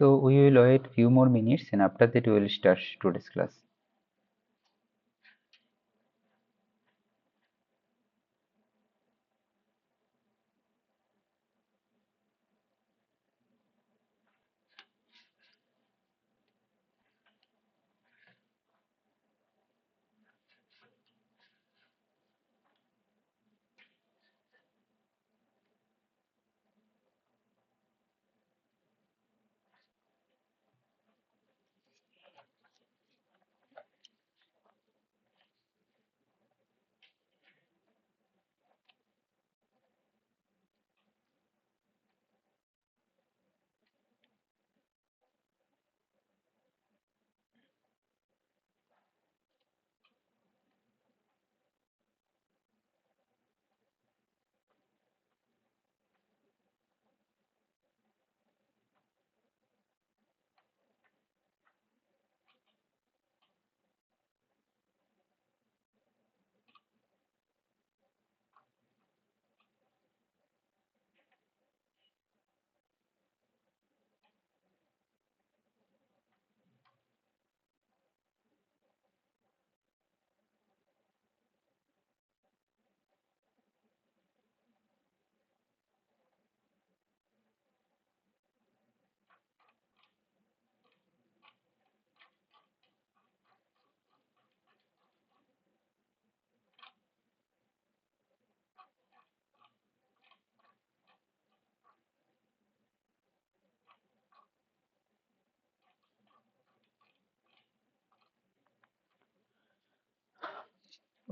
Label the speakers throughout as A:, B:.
A: So we will wait few more minutes and after that we will start today's class.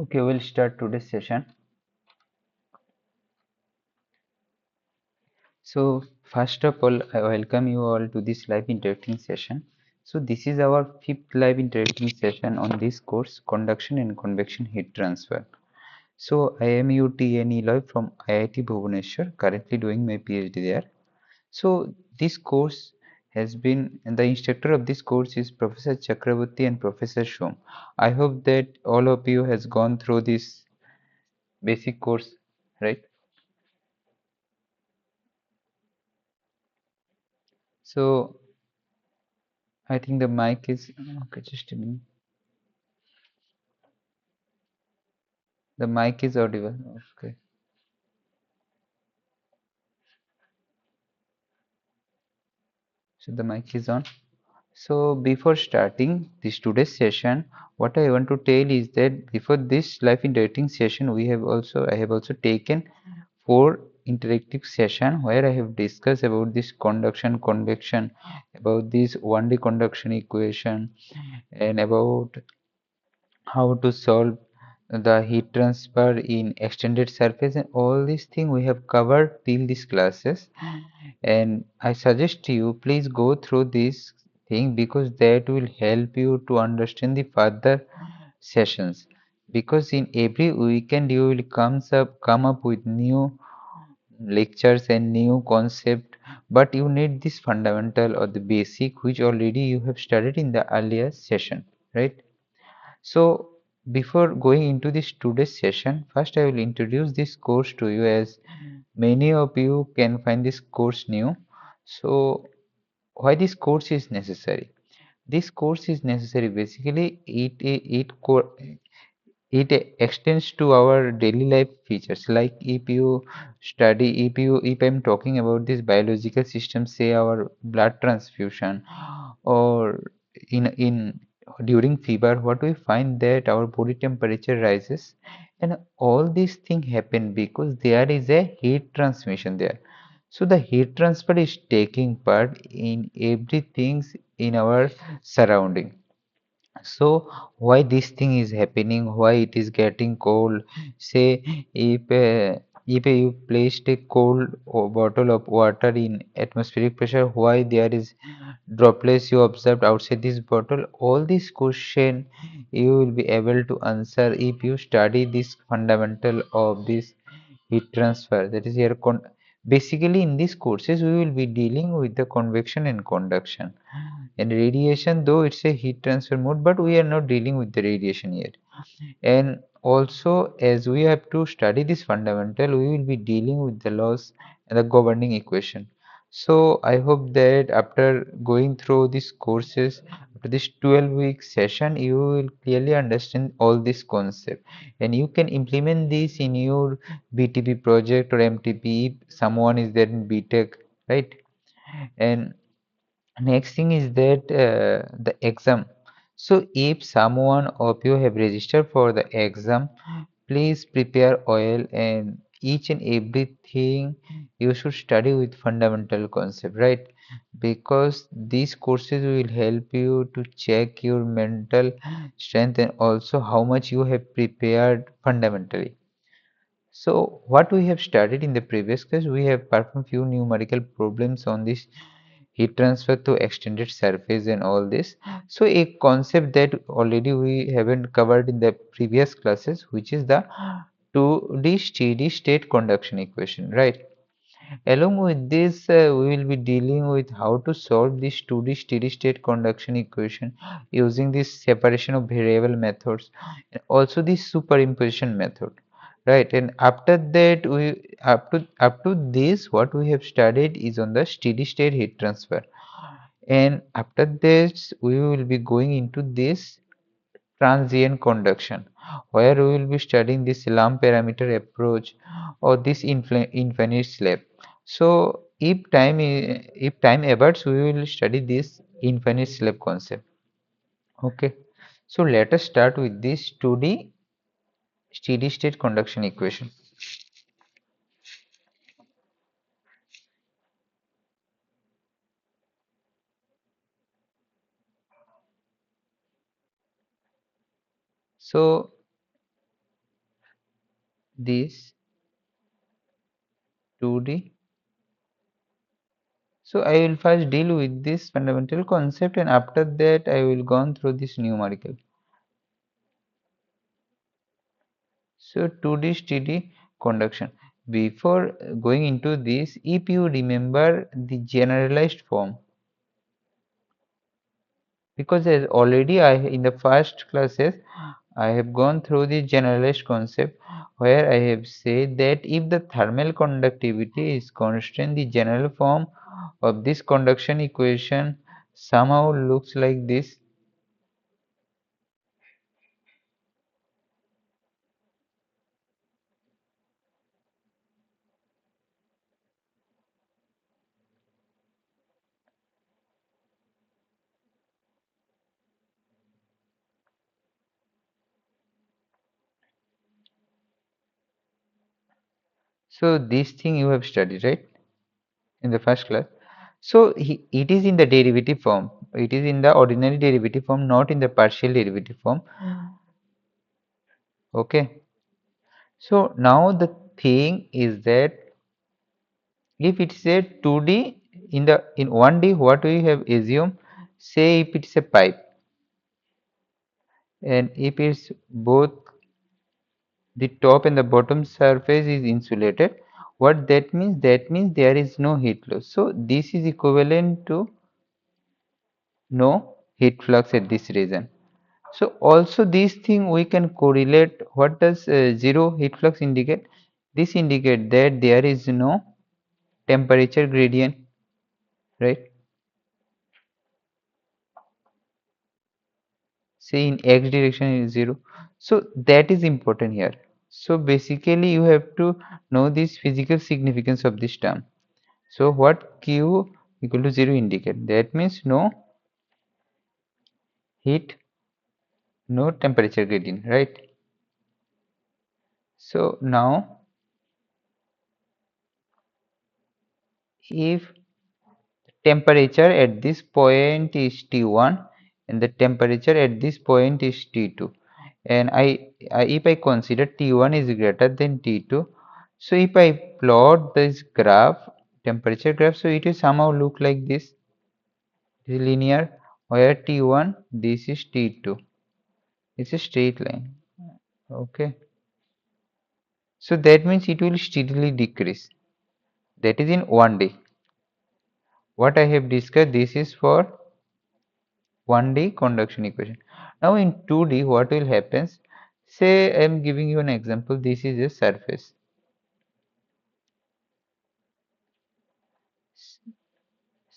A: Okay, we'll start today's session. So first of all, I welcome you all to this live interacting session. So this is our fifth live interacting session on this course, Conduction and Convection Heat Transfer. So I am UTN Eloy from IIT Bhubaneswar, currently doing my PhD there. So this course has been, and the instructor of this course is Professor Chakraborty and Professor Shom. I hope that all of you has gone through this basic course, right? So I think the mic is okay. Just a minute. The mic is audible. Okay. So the mic is on. So before starting this today's session, what I want to tell is that before this live interacting session, I have also taken four interactive session where I have discussed about this conduction, convection, about this 1D conduction equation, and about how to solve the heat transfer in extended surface, and all these things we have covered till these classes. And I suggest you please go through this thing because that will help you to understand the further sessions, because in every weekend you will come up with new lectures and new concept, but you need this fundamental or the basic which already you have studied in the earlier session, right? So before going into this today's session, first I will introduce this course to you, as many of you can find this course new. So why this course is necessary? This course is necessary basically it extends to our daily life features. Like if I'm talking about this biological system, say our blood transfusion, or in during fever, what we find that our body temperature rises, and all these things happen because there is a heat transmission there. So the heat transfer is taking part in everything in our surrounding. So why this thing is happening, why it is getting cold? Say if you placed a cold bottle of water in atmospheric pressure, why there is droplets you observed outside this bottle? All these question you will be able to answer if you study this fundamental of this heat transfer, that is here basically in these courses we will be dealing with the convection and conduction. And radiation, though it's a heat transfer mode, but we are not dealing with the radiation yet. And also, as we have to study this fundamental, we will be dealing with the laws and the governing equation. So I hope that after going through these courses, after this 12-week session, you will clearly understand all this concept and you can implement this in your BTP project or MTP if someone is there in BTech, right? And next thing is that the exam. So if someone of you have registered for the exam, please prepare oil and each and everything you should study with fundamental concept, right? Because these courses will help you to check your mental strength and also how much you have prepared fundamentally. So what we have studied in the previous class, we have performed few numerical problems on this heat transfer to extended surface and all this. So a concept that already we haven't covered in the previous classes, which is the 2D steady state conduction equation, right? Along with this, we will be dealing with how to solve this 2D steady state conduction equation using this separation of variable methods and also this superimposition method, right? And after that, we up to this, what we have studied is on the steady state heat transfer. And after this, we will be going into this transient conduction, where we will be studying this Lamb parameter approach or this infinite slab. So if time abates, we will study this infinite slab concept. Okay. So let us start with this 2D steady state conduction equation. So this 2D. So I will first deal with this fundamental concept and after that I will go on through this numerical. So 2D steady conduction. Before going into this, if you remember the generalized form, because as already I in the first classes I have gone through the generalized concept where I have said that if the thermal conductivity is constant, the general form of this conduction equation somehow looks like this. So this thing you have studied, right, in the first class. So it is in the derivative form. It is in the ordinary derivative form, not in the partial derivative form. Okay. So now the thing is that if it's a 2D in 1D, what we have assumed, say if it's a pipe and if it's both the top and the bottom surface is insulated, what that means? That means there is no heat loss. So this is equivalent to no heat flux at this region. So also this thing we can correlate. What does zero heat flux indicate? This indicate that there is no temperature gradient, right? Say in x direction is zero. So that is important here. So basically you have to know this physical significance of this term. So what Q equal to zero indicate? That means no heat, no temperature gradient, right? So now if temperature at this point is T1 and the temperature at this point is T2 and I if I consider T1 is greater than T2, so if I plot this graph, temperature graph, so it will somehow look like this linear where T1 this is T2, it's a straight line. Okay, so that means it will steadily decrease, that is in 1D. What I have discussed, this is for 1D conduction equation. Now in 2D, what will happen? Say I am giving you an example. This is a surface.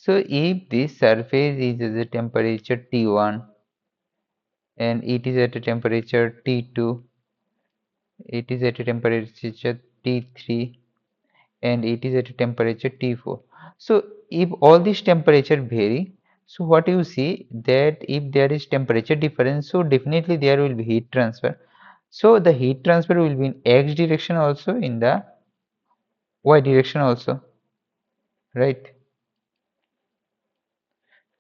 A: So if this surface is at a temperature T1 and it is at a temperature T2, it is at a temperature T3 and it is at a temperature T4. So if all these temperature vary, so what you see that if there is temperature difference, so definitely there will be heat transfer. So the heat transfer will be in X direction also, in the Y direction also, right?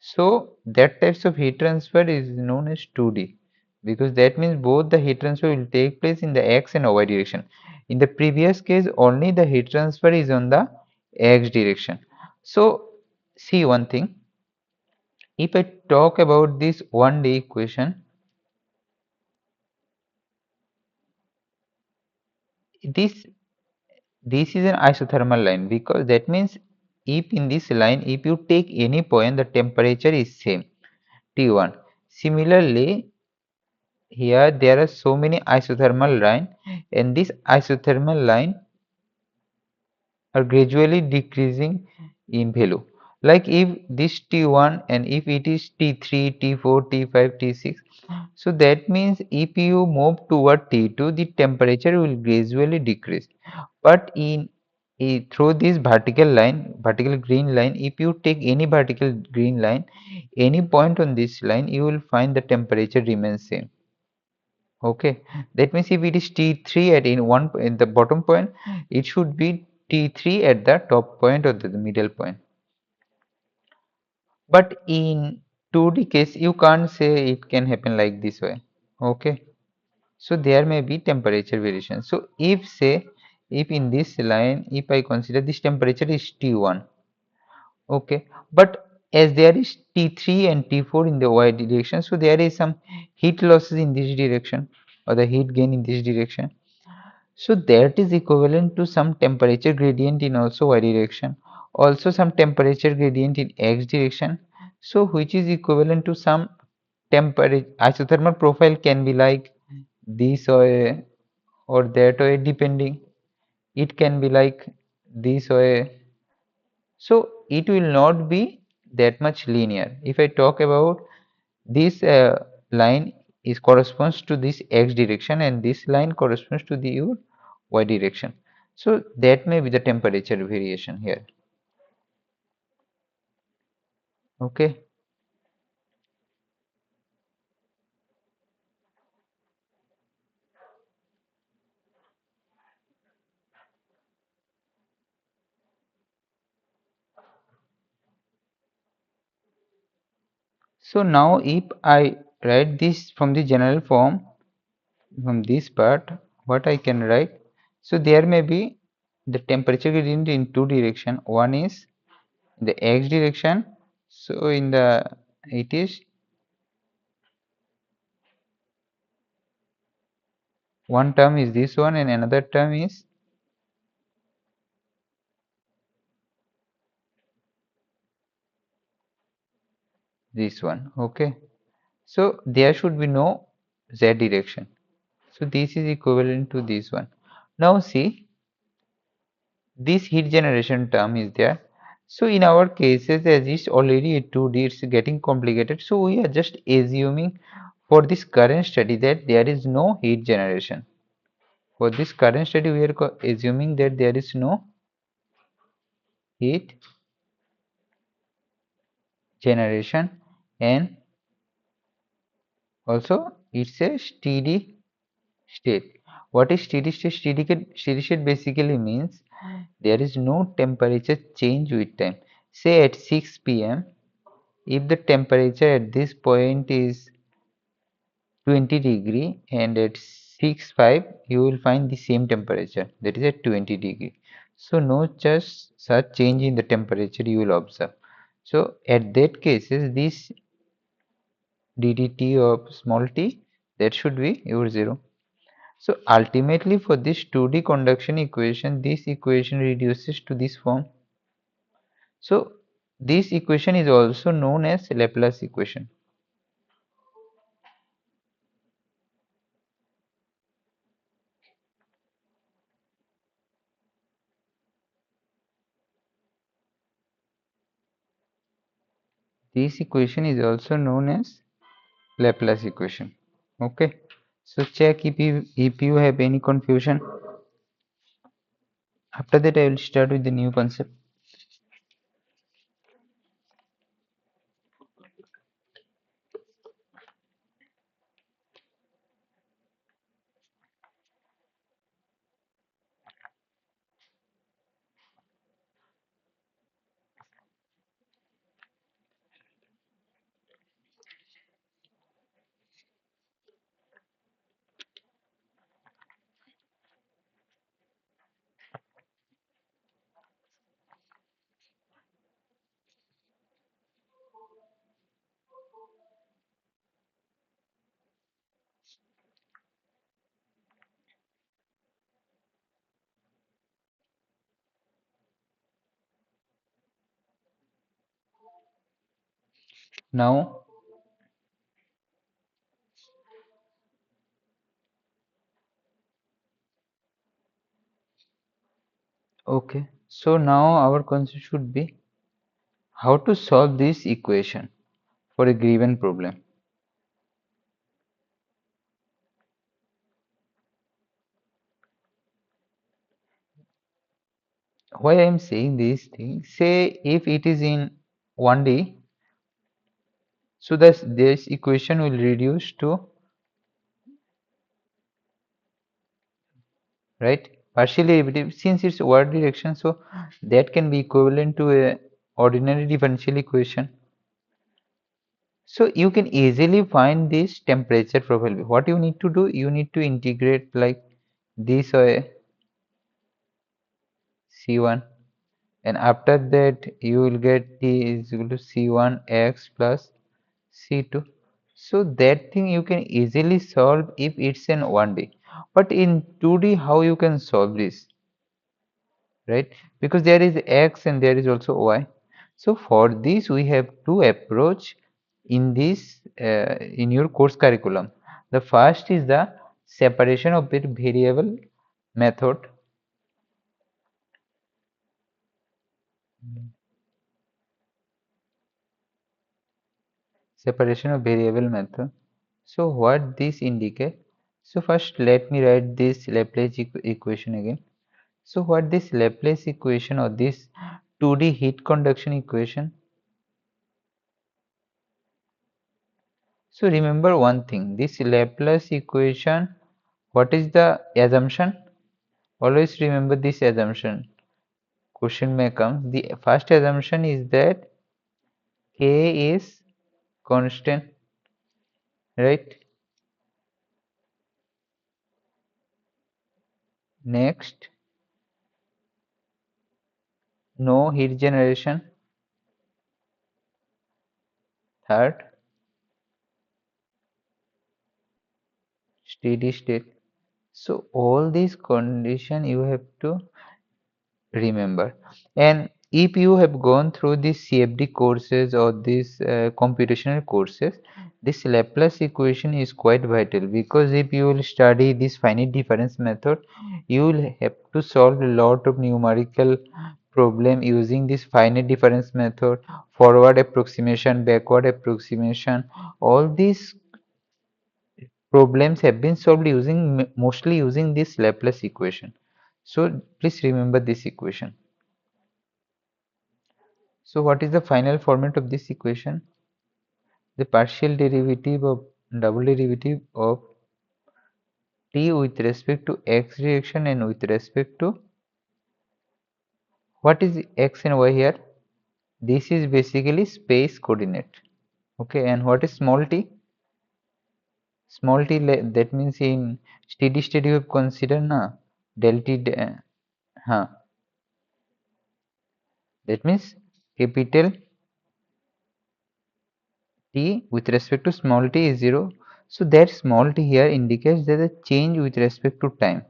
A: So that types of heat transfer is known as 2D, because that means both the heat transfer will take place in the X and Y direction. In the previous case, only the heat transfer is on the X direction. So see one thing, if I talk about this 1D equation, this this is an isothermal line, because that means if in this line, if you take any point, the temperature is same, T1. Similarly, here there are so many isothermal line, and this isothermal line are gradually decreasing in value. Like if this T1 and if it is T3, T4, T5, T6, so that means if you move toward T2, the temperature will gradually decrease. But through this vertical line, vertical green line, if you take any vertical green line, any point on this line, you will find the temperature remains same. Okay, that means if it is T3 at in the bottom point, it should be T3 at the top point or the middle point. But in 2D case, you can't say it can happen like this way. Okay, so there may be temperature variation. So if say, if in this line, if I consider this temperature is T1, okay, but as there is T3 and T4 in the Y direction, so there is some heat losses in this direction or the heat gain in this direction. So that is equivalent to some temperature gradient in also Y direction, also some temperature gradient in X direction. So which is equivalent to some temperature isothermal profile can be like this way or that way depending. It can be like this way. So it will not be that much linear. If I talk about this line is corresponds to this X direction and this line corresponds to the your Y direction. So that may be the temperature variation here. Okay. So now if I write this from the general form, from this part, what I can write? So there may be the temperature gradient in two direction. One is in the X direction. So in the it is one term is this one and another term is this one. Okay. So there should be no Z direction. So this is equivalent to this one. Now see, this heat generation term is there. So in our cases, as it's already a 2D, it's getting complicated. So we are just assuming for this current study that there is no heat generation. For this current study, we are assuming that there is no heat generation, and also it's a steady state. What is steady state? Steady state basically means there is no temperature change with time. Say at 6 p.m., if the temperature at this point is 20 degree and at 6:05 you will find the same temperature, that is at 20 degree. So no just such change in the temperature you will observe. So at that cases this ddt of small t, that should be your 0. So ultimately for this 2D conduction equation, this equation reduces to this form. So this equation is also known as Laplace equation. This equation is also known as Laplace equation. Okay, so check if you have any confusion. After that, I will start with the new concept. Now, okay, so now our concept should be how to solve this equation for a given problem. Why I am saying these things? Say if it is in 1D, so this equation will reduce to, right, partial derivative. Since it's y direction, so that can be equivalent to a ordinary differential equation. So you can easily find this temperature profile. What you need to do, you need to integrate like this way C1, and after that you will get T is equal to C1 x plus C2. So that thing you can easily solve if it's in 1D. But in 2D, how you can solve this? Right? Because there is x and there is also y. So for this we have two approach in this in your course curriculum. The first is the separation of variable method. Separation of variable method. So what this indicate? So first let me write this Laplace equation again. So what this Laplace equation or this 2D heat conduction equation? So remember one thing, this Laplace equation, what is the assumption? Always remember this assumption. Question may come. The first assumption is that K is constant, right? Next, no heat generation. Third, steady state. So all these condition you have to remember. And if you have gone through these CFD courses or these computational courses, this Laplace equation is quite vital, because if you will study this finite difference method, you will have to solve a lot of numerical problem using this finite difference method, forward approximation, backward approximation. All these problems have been solved using mostly using this Laplace equation. So please remember this equation. So what is the final format of this equation? The partial derivative of double derivative of t with respect to x direction and with respect to, what is x and y here? This is basically space coordinate. Okay, and what is small t? Small t, that means in steady state you have considered na del t, huh, that means capital T with respect to small t is 0. So that small t here indicates that the change with respect to time.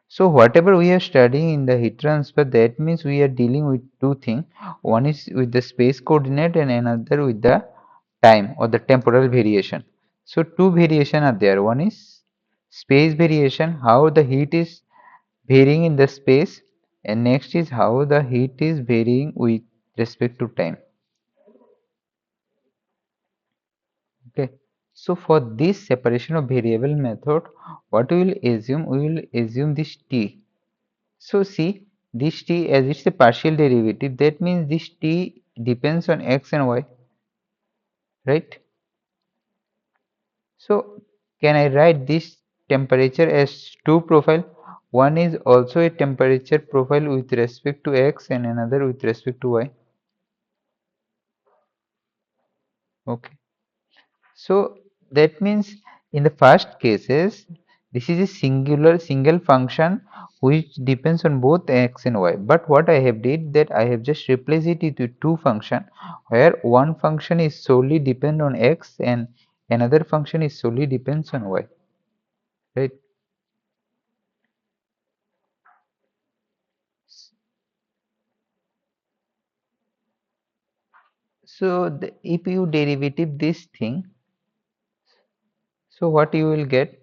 A: So whatever we are studying in the heat transfer, that means we are dealing with two things. One is with the space coordinate and another with the time or the temporal variation. So two variation are there. One is space variation, how the heat is varying in the space, and next is how the heat is varying with respect to time. Okay. So for this separation of variable method, what we will assume? We will assume this t. So see, this t as it's a partial derivative, that means this t depends on x and y, right? So can I write this temperature as two profile? One is also a temperature profile with respect to x and another with respect to y. Okay. So that means in the first cases, this is a single function which depends on both x and y. But what I have did that I have just replaced it with two function where one function is solely depend on x and another function is solely depends on y. Right. So if you derivative this thing, so what you will get?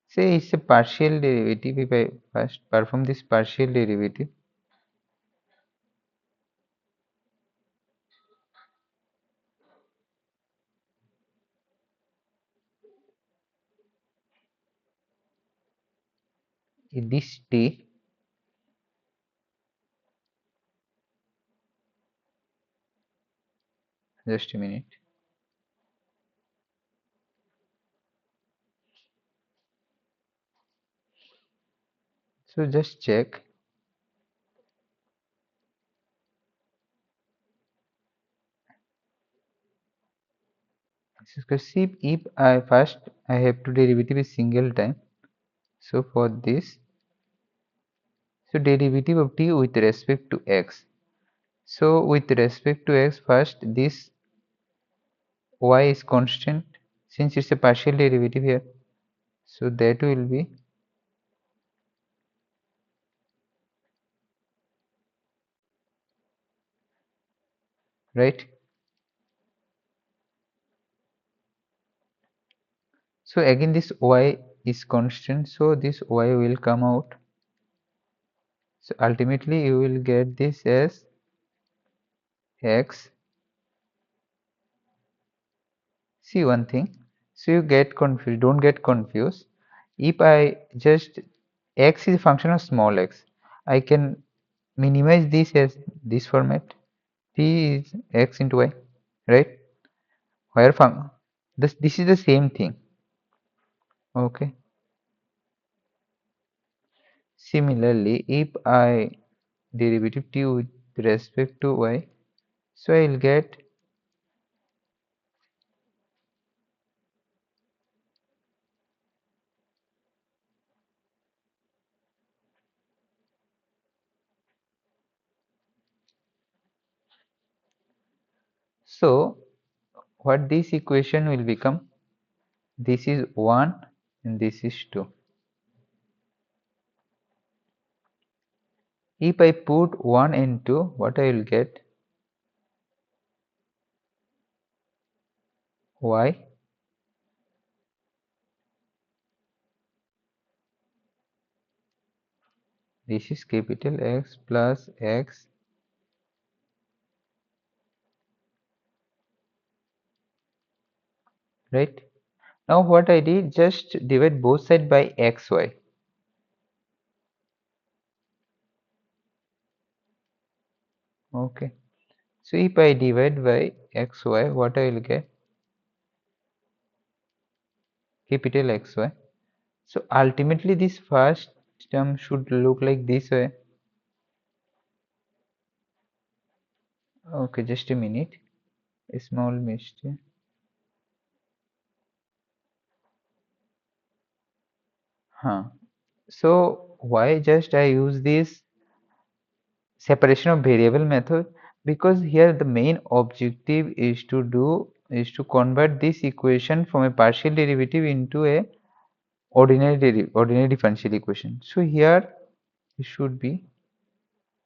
A: Say it's a partial derivative. If I first perform this partial derivative, in this t, just a minute. So just check. Because see, if I first I have to derivative a single time. So for this, so derivative of t with respect to x. So with respect to x, first this y is constant since it's a partial derivative here. So that will be right. So again this y is constant. So this y will come out. So ultimately you will get this as x. See one thing. So you get confused. Don't get confused. If I just x is a function of small x, I can minimize this as this format. T is x into y, right? Where this is the same thing. Okay. Similarly, if I derivative t with respect to y, so I'll get. So what this equation will become? This is 1 and this is 2. If I put 1 into what I will get? Y. This is capital X plus X, right? Now what I did, just divide both sides by xy. Okay. So if I divide by xy, what I will get? Capital XY. So ultimately this first term should look like this way. Okay, just a minute. A small mistake. Huh. So why just I use this separation of variable method? Because here the main objective is to convert this equation from a partial derivative into a ordinary differential equation. So here it should be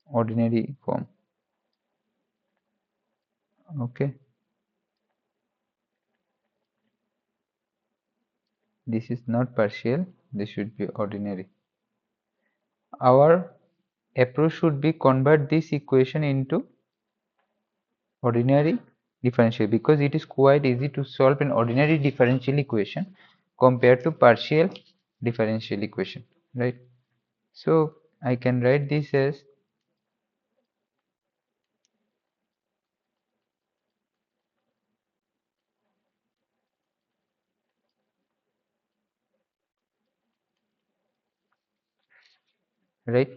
A: ordinary form. Okay, this is not partial, this should be ordinary. Our approach should be convert this equation into ordinary differential, because it is quite easy to solve an ordinary differential equation compared to partial differential equation, right? So I can write this as, right?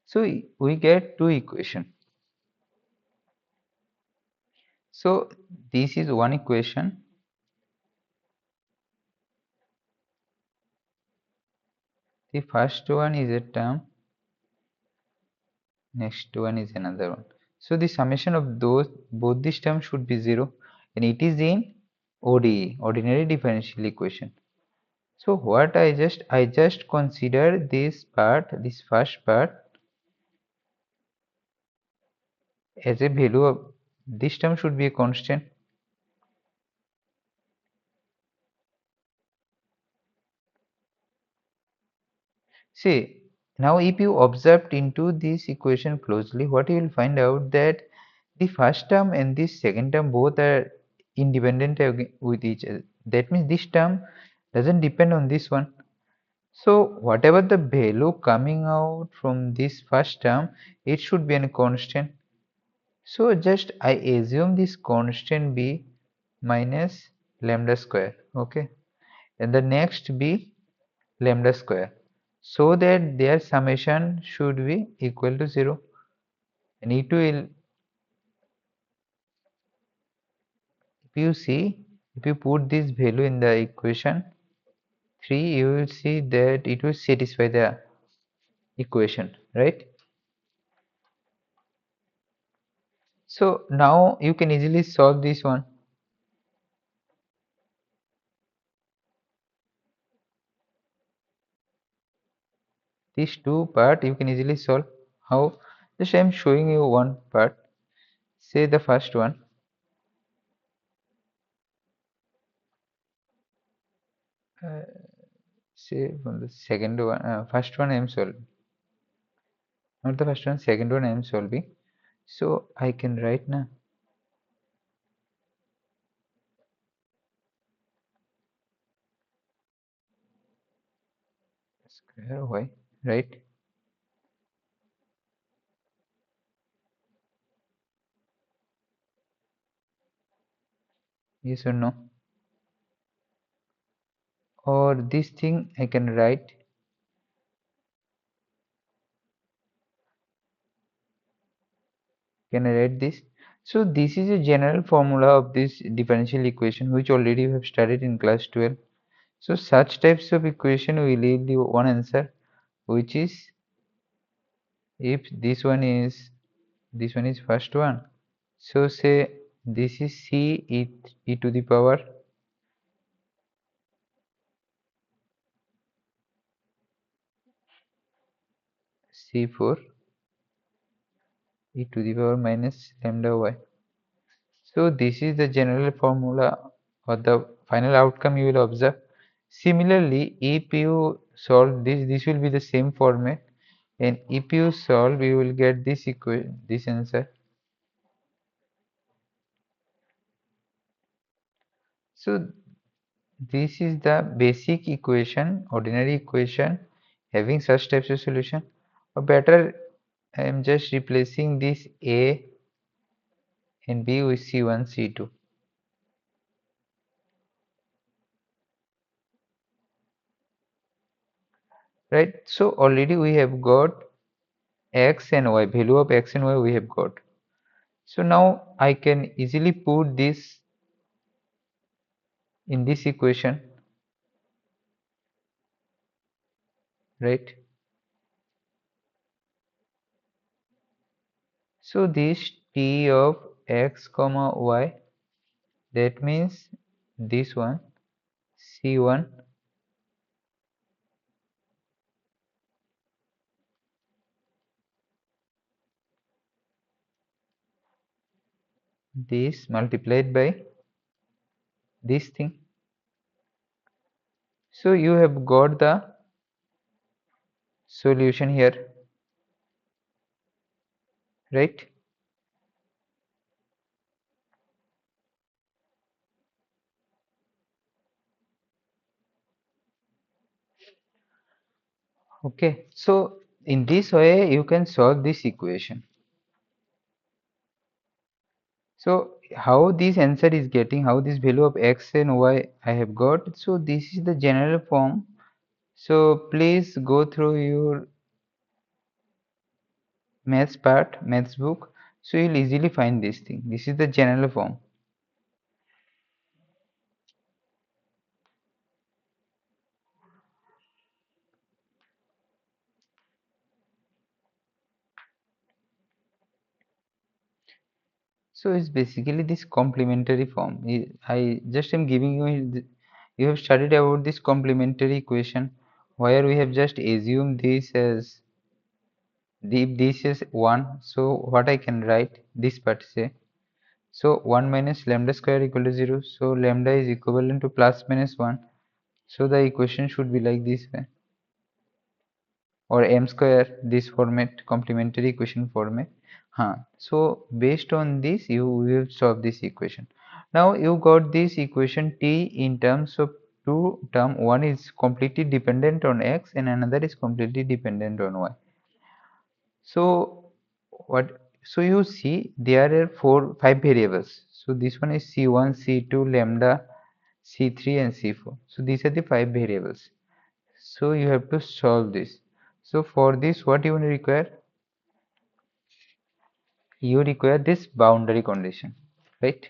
A: So we get two equation. So this is one equation. The first one is a term, next one is another one. So the summation of those both these terms should be 0, and it is in ODE, ordinary differential equation. So what I just consider this part, this first part, as a value of this term should be a constant. See, now if you observed into this equation closely, what you will find out that the first term and this second term both are independent with each other. That means this term doesn't depend on this one. So whatever the value coming out from this first term, it should be a constant. So just I assume this constant be minus lambda square, okay, and the next be lambda square, so that their summation should be equal to 0. And it will, if you see, if you put this value in the equation 3, you will see that it will satisfy the equation, right? So now you can easily solve this one. These two part you can easily solve. How? Just I am showing you one part. Say the first one. Uh, Say from the second one. First one I am solving. Not the first one. Second one I am solving. So I can write now square y, right? Yes or no? Or this thing I can write. Can I write this? So this is a general formula of this differential equation which already we have studied in class 12. So such types of equation will leave the one answer, which is, if this one is first one. So say this is e to the power c4 e to the power minus lambda y. So this is the general formula or the final outcome you will observe. Similarly, if you solve this, this will be the same format, and if you solve, you will get this equation, this answer. So this is the basic equation, ordinary equation having such types of solution. Or better, I am just replacing this A and B with C1, C2. Right? So already we have got x and y, value of x and y we have got. So now I can easily put this in this equation, right? So this t of x comma y, that means this one c1, this multiplied by this thing. So you have got the solution here, right? Okay, so in this way you can solve this equation. So how this answer is getting, how this value of x and y I have got, so this is the general form. So please go through your maths book, so you'll easily find this thing. This is the general form. So it's basically this complementary form. I just am giving you you have studied about this complementary equation where we have just assumed this as, if this is 1, so what I can write this part say, so 1 minus lambda square equal to 0, so lambda is equivalent to plus minus 1, so the equation should be like this way, or m square, this format, complementary equation format. So based on this you will solve this equation. Now you got this equation t in terms of two term, one is completely dependent on x and another is completely dependent on y. So what, so you see there are 5 variables, so this one is c1, c2, lambda, c3 and c4, so these are the 5 variables. So you have to solve this. So for this what you will require, you require this boundary condition, right?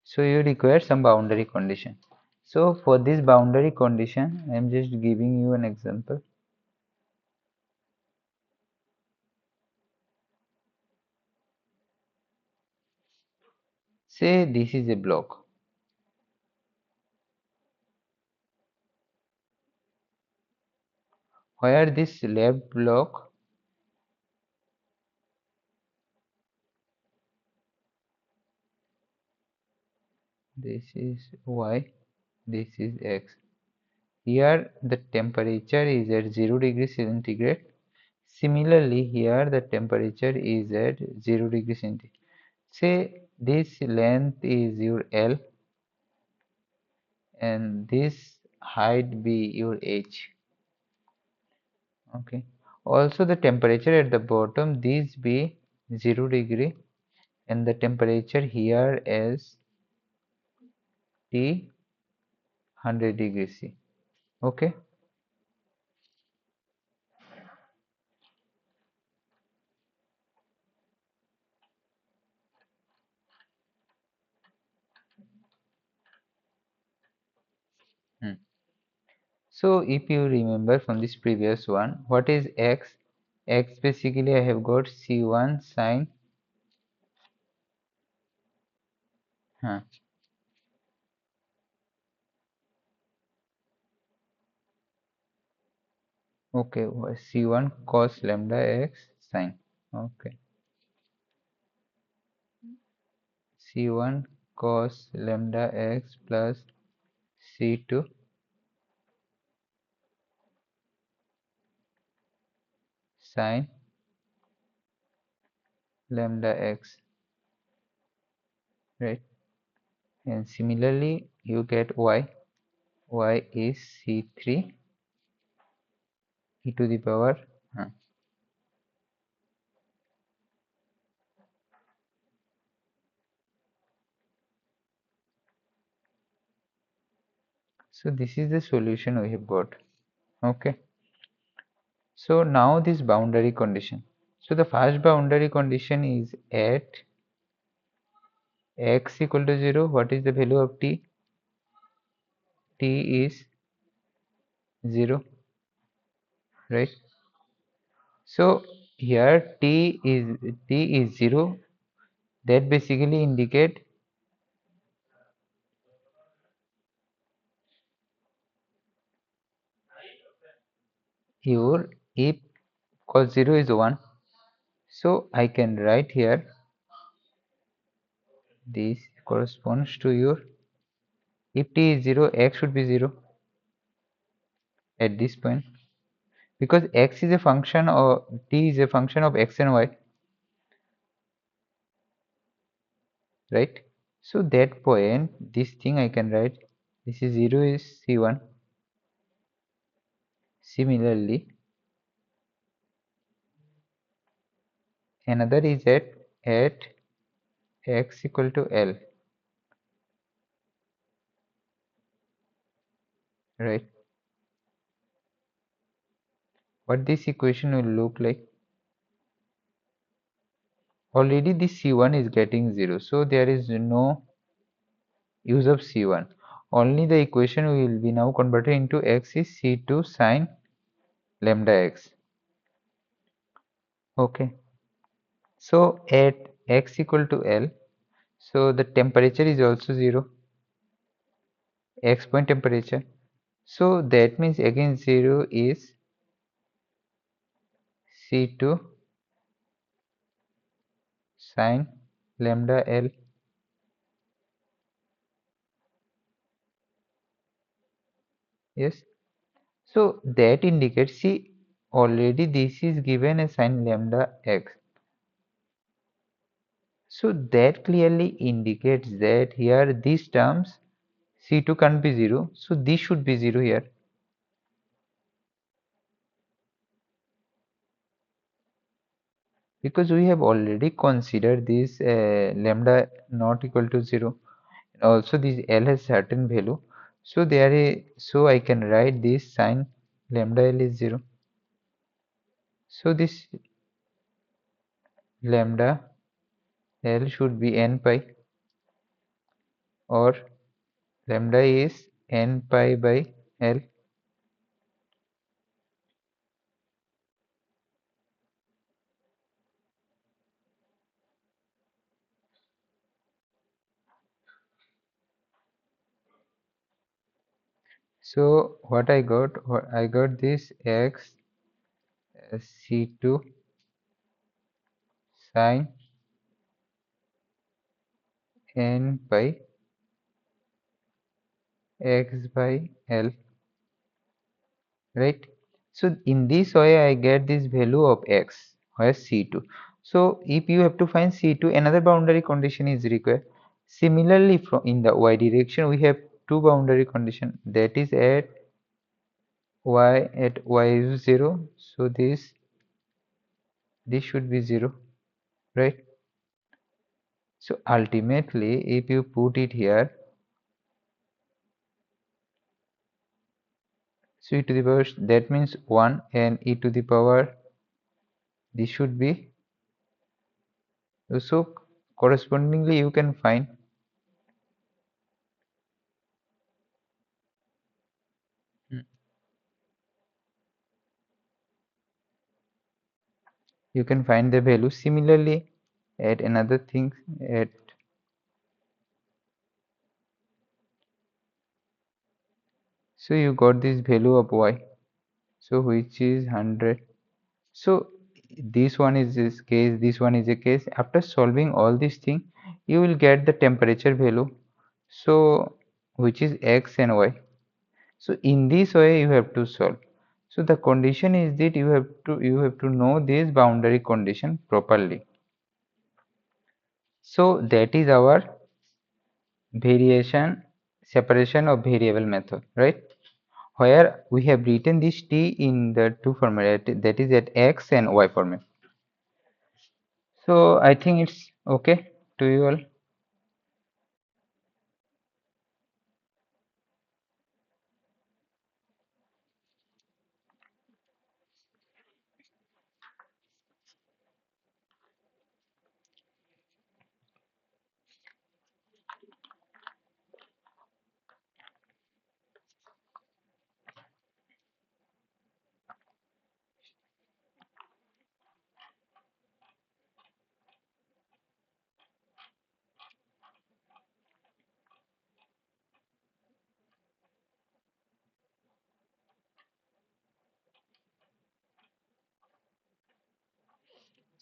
A: So you require some boundary condition. So for this boundary condition I am just giving you an example. Say this is a block where this left block, this is y, this is x. Here the temperature is at 0 degrees centigrade. Similarly here the temperature is at 0 degrees centigrade. Say this length is your L and this height be your H. Okay. Also the temperature at the bottom, this be 0 degree and the temperature here is T 100 degrees C. Okay. Hmm. So if you remember from this previous one, what is x? X basically I have got C1 sine, huh, okay, C1 cos lambda x sine. Okay. C1 cos lambda x plus C2 sine lambda x, right? And similarly you get y, y is C3 e to the power, huh. So this is the solution we have got. Okay. So now this boundary condition. So the first boundary condition is at x equal to 0. What is the value of t? T is 0, right? So here t is 0. That basically indicate your, if cos 0 is 1. So I can write here this corresponds to your, if t is 0, x should be 0 at this point, because x is a function or t is a function of x and y. right? So that point, this thing I can write, this is 0 is C1. Similarly, another is at x equal to L, right? What this equation will look like? Already this C1 is getting 0, so there is no use of C1. Only the equation will be now converted into x is C2 sine lambda x. Okay. So at x equal to L, so the temperature is also 0, x point temperature. So that means again 0 is C2 sine lambda L. Yes. So that indicates, see, already this is given as sine lambda x. So that clearly indicates that here these terms C2 can't be 0. So this should be 0 here. Because we have already considered this lambda not equal to 0. Also this L has certain value. So there is, so I can write this sine lambda L is 0. So this lambda L should be n pi, or lambda is n pi by L. So what I got? I got this x C2 sine n pi x by L, right? So in this way I get this value of x, where C2. So if you have to find C2, another boundary condition is required. Similarly, from in the y direction we have two boundary condition, that is at y is 0. So this should be 0, right? So ultimately if you put it here, so e to the power, that means 1, and e to the power, this should be, so correspondingly you can find, the value. Similarly at another thing, at, so you got this value of y, so which is 100. So this one is this case, this one is a case. After solving all these things, you will get the temperature value, so which is x and y. So in this way you have to solve. So the condition is that you have to know this boundary condition properly. So that is our variation separation of variable method, right? Where we have written this t in the two format, that is at x and y format. So I think it's okay to you all.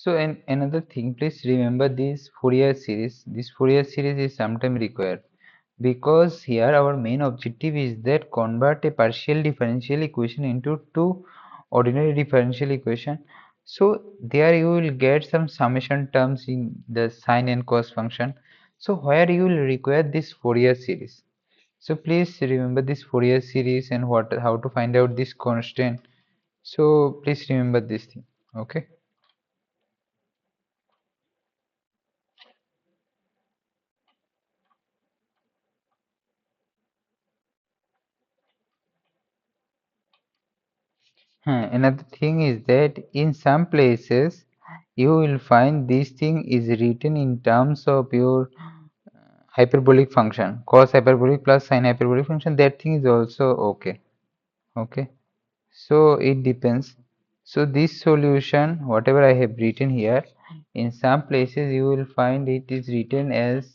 A: So and another thing, please remember this Fourier series. This Fourier series is sometimes required, because here our main objective is that convert a partial differential equation into two ordinary differential equation. So there you will get some summation terms in the sine and cos function. So where you will require this Fourier series. So please remember this Fourier series and what how to find out this constant. So please remember this thing. Okay. Another thing is that in some places you will find this thing is written in terms of your hyperbolic function, cos hyperbolic plus sin hyperbolic function. That thing is also okay. Okay. So it depends. So this solution, whatever I have written here, in some places you will find it is written as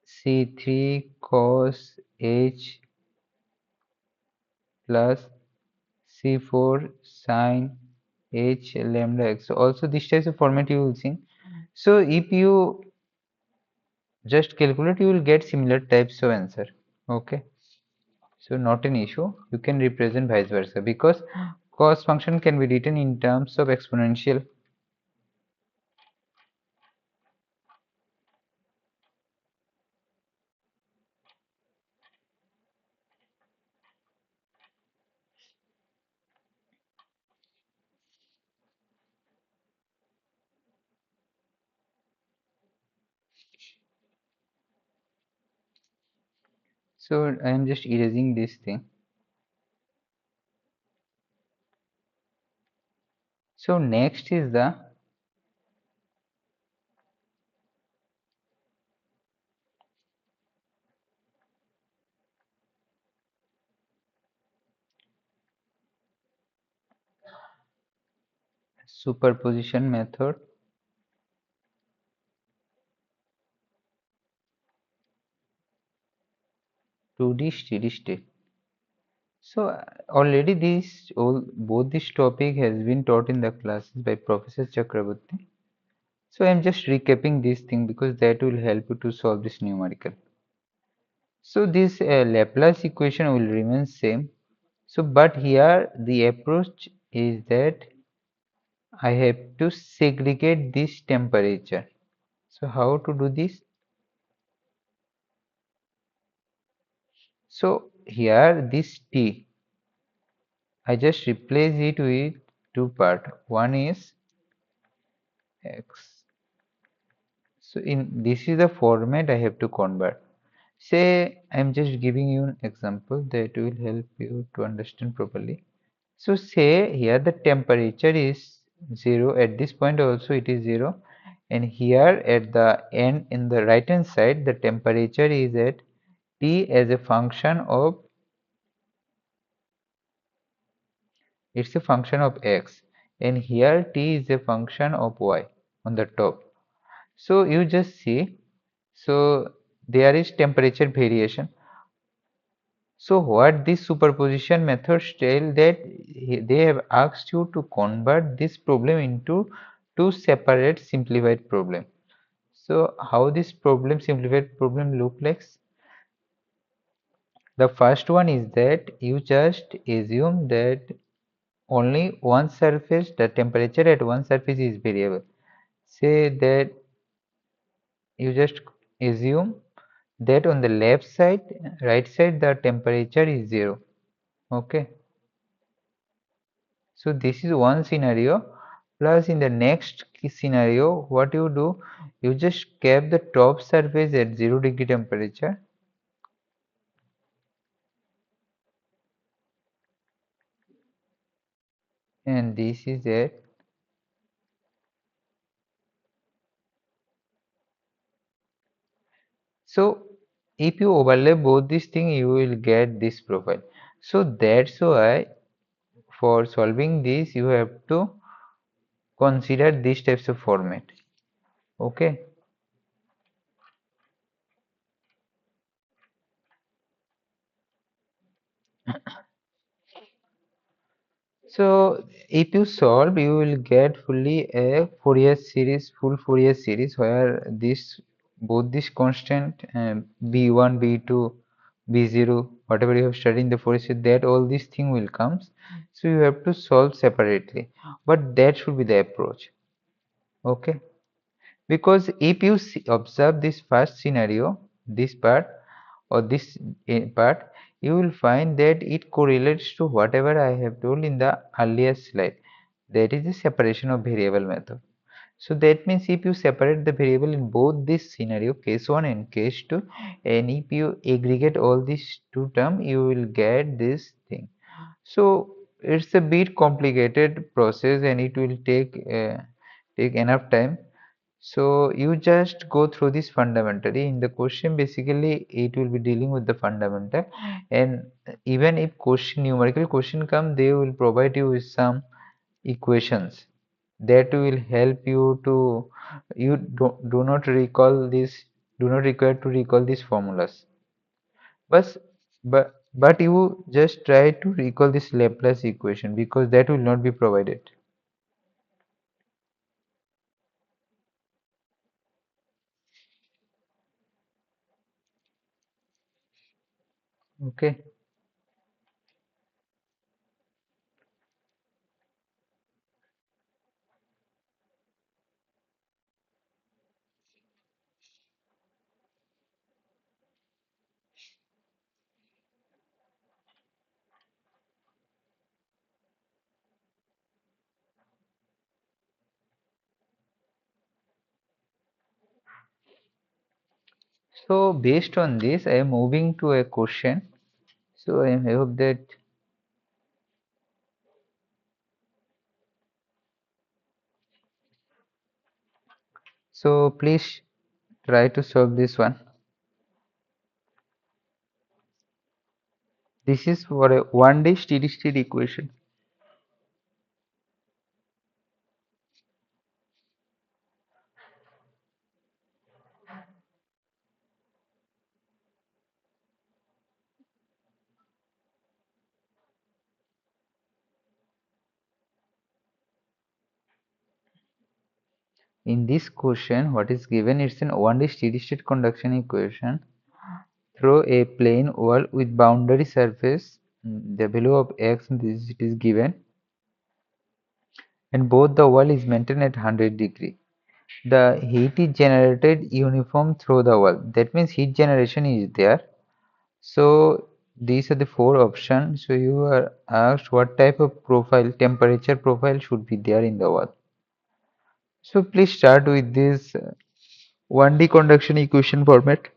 A: C3 cos H plus C4 sin H lambda x. So also this types of format you will see. So if you just calculate, you will get similar types of answer. Okay. So not an issue. You can represent vice versa because cos function can be written in terms of exponential. So I am just erasing this thing. So next is the superposition method. 2D steady state. So already this all both this topic has been taught in the classes by Professor Chakraborty. So I am just recapping this thing because that will help you to solve this numerical. So this Laplace equation will remain same. So but here the approach is that I have to segregate this temperature. So how to do this? So here this T, I just replace it with two part. One is X. So in this is the format I have to convert. Say I'm just giving you an example that will help you to understand properly. So say here the temperature is 0, at this point also it is 0, and here at the end in the right hand side the temperature is at T as a function of, it's a function of X, and here T is a function of Y on the top. So you just see, so there is temperature variation. So what this superposition methods tell that they have asked you to convert this problem into two separate simplified problem. So how this problem simplified problem look like? The first one is that you just assume that only one surface, the temperature at one surface is variable. Say that you just assume that on the left side, right side, the temperature is 0. Okay. So this is one scenario. Plus in the next scenario, what you do, you just keep the top surface at 0 degree temperature, and this is it. So if you overlay both these things, you will get this profile. So that's why for solving this, you have to consider these types of format. Okay. So if you solve, you will get fully a Fourier series, full Fourier series where this both this constant b1, b2, b0, whatever you have studied in the Fourier series, that all these thing will comes. So you have to solve separately, but that should be the approach. Okay. Because if you observe this first scenario, this part or this part, you will find that it correlates to whatever I have told in the earlier slide. That is the separation of variable method. So that means if you separate the variable in both this scenario, case 1 and case 2, and if you aggregate all these two terms, you will get this thing. So it's a bit complicated process and it will take enough time. So you just go through this fundamentally. In the question, basically it will be dealing with the fundamental, and even if numerical question come, they will provide you with some equations that will help you to, you do not recall this, do not require to recall these formulas, but but you just try to recall this Laplace equation because that will not be provided. Okay, so based on this I am moving to a question. So I hope that, so please try to solve this one. This is for a 1D steady state equation. In this question, what is given? It's an 1D steady state conduction equation through a plane wall with boundary surface. The value of x in this it is given, and both the wall is maintained at 100 degree. The heat is generated uniform through the wall. That means heat generation is there. So these are the four options. So you are asked what type of profile, temperature profile should be there in the wall. So please start with this 1D conduction equation format.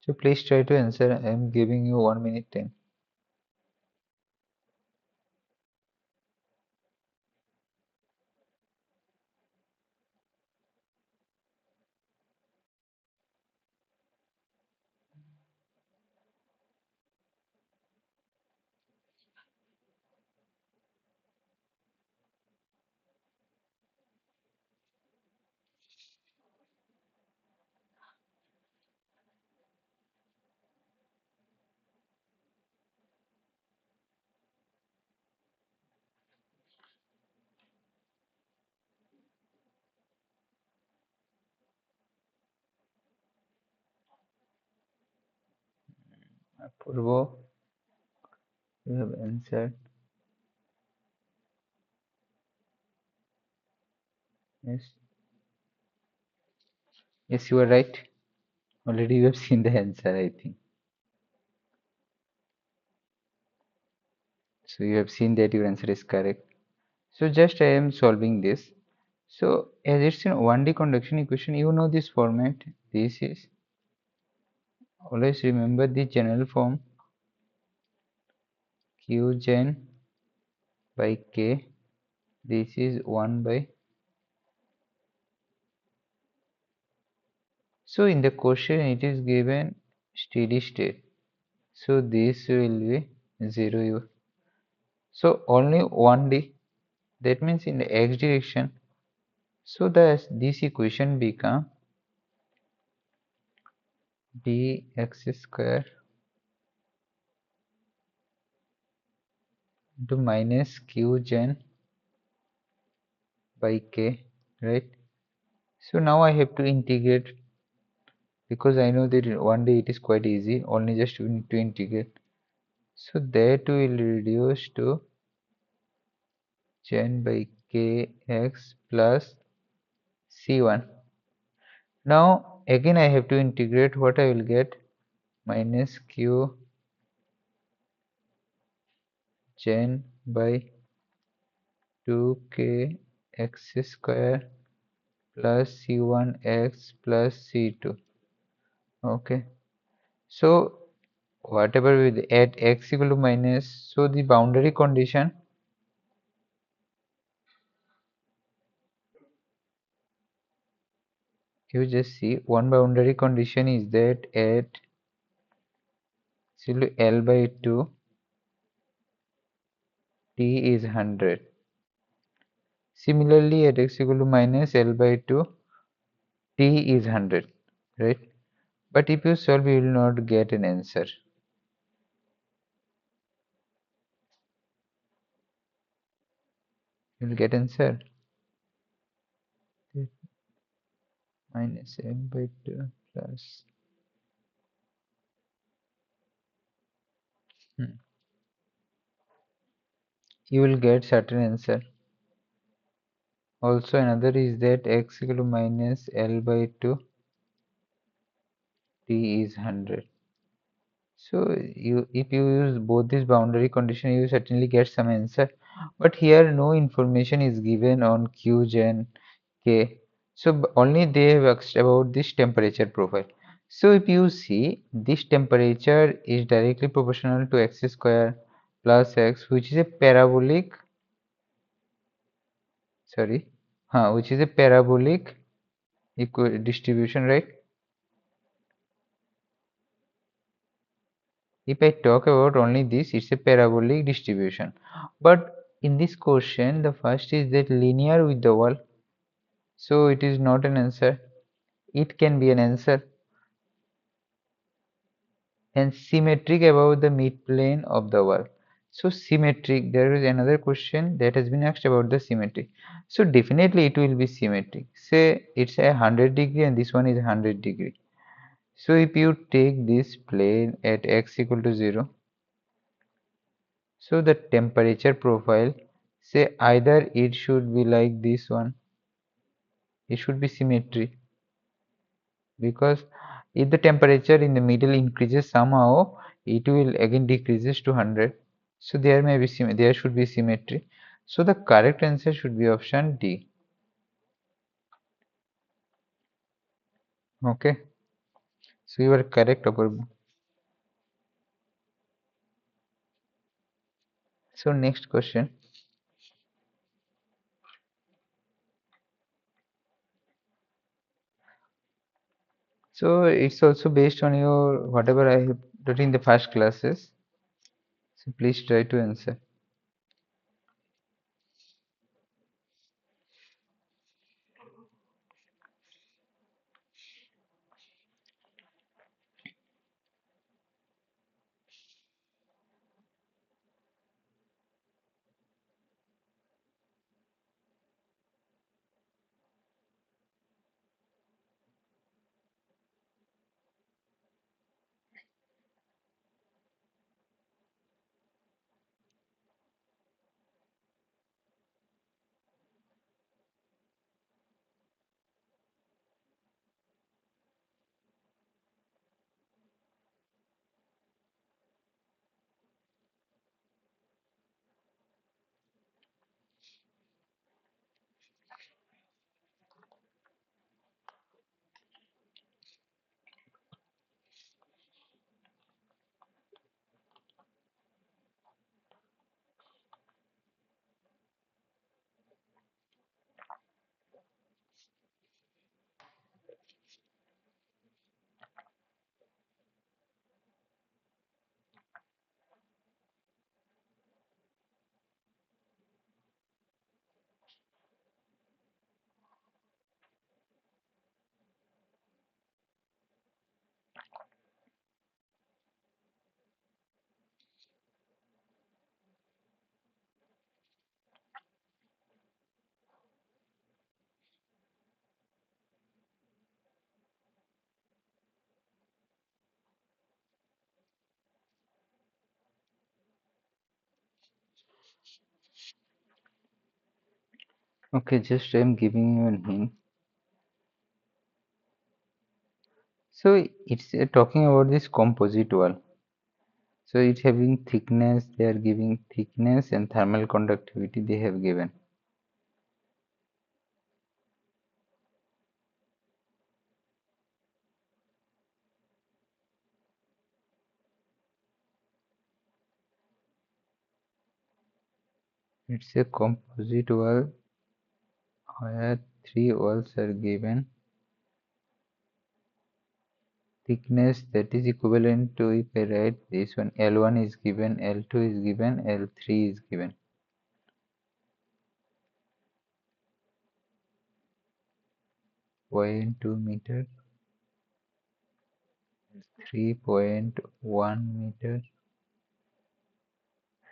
A: So please try to answer. I am giving you 1 minute time. Apurvo, you have answered. Yes. Yes, you are right. Already you have seen the answer, I think. So you have seen that your answer is correct. So just I am solving this. So as it's in 1D conduction equation, you know this format. This is, always remember the general form, Q gen by K. This is 1 by. So in the question it is given steady state. So this will be 0. So only 1D. That means in the x direction. So this equation become dx square into minus q gen by k, right? So now I have to integrate, because I know that one day it is quite easy, only just we need to integrate. So that will reduce to gen by kx plus c1. Now again I have to integrate. What I will get? Minus q gen by 2k x square plus c1x plus c2. Okay, so whatever with at x equal to minus, so the boundary condition, you just see one boundary condition is that at equal to L by 2 t is 100. Similarly at x equal to minus L by 2 t is 100, right? But if you solve, you will not get an answer. You will get answer minus L by 2 plus you will get certain answer. Also another is that x equal to minus L by 2 t is 100. So if you use both these boundary condition, you certainly get some answer. But here no information is given on q gen k. So only they have asked about this temperature profile. So if you see, this temperature is directly proportional to x square plus x, which is a parabolic, sorry, which is a parabolic distribution, right? If I talk about only this, it's a parabolic distribution. But in this question, the first is that linear with the wall. So it is not an answer. It can be an answer. And symmetric above the midplane of the wall. So symmetric, there is another question that has been asked about the symmetry. So definitely it will be symmetric. Say it's a 100 degree and this one is 100 degree. So if you take this plane at x equal to 0, so the temperature profile, say either it should be like this one, it should be symmetry, because if the temperature in the middle increases somehow, it will again decreases to 100. So there may be there should be symmetry. So the correct answer should be option D. Okay, so you are correct, Apurva. So next question. So it's also based on your whatever I have taught in the first classes. So please try to answer. Okay, just I'm giving you a hint. So it's talking about this composite wall. So it's having thickness, they are giving thickness and thermal conductivity they have given. It's a composite wall where three walls are given. Thickness that is equivalent to, if I write this one, L1 is given, L2 is given, L3 is given. 0.2 meter, 3.1 meter.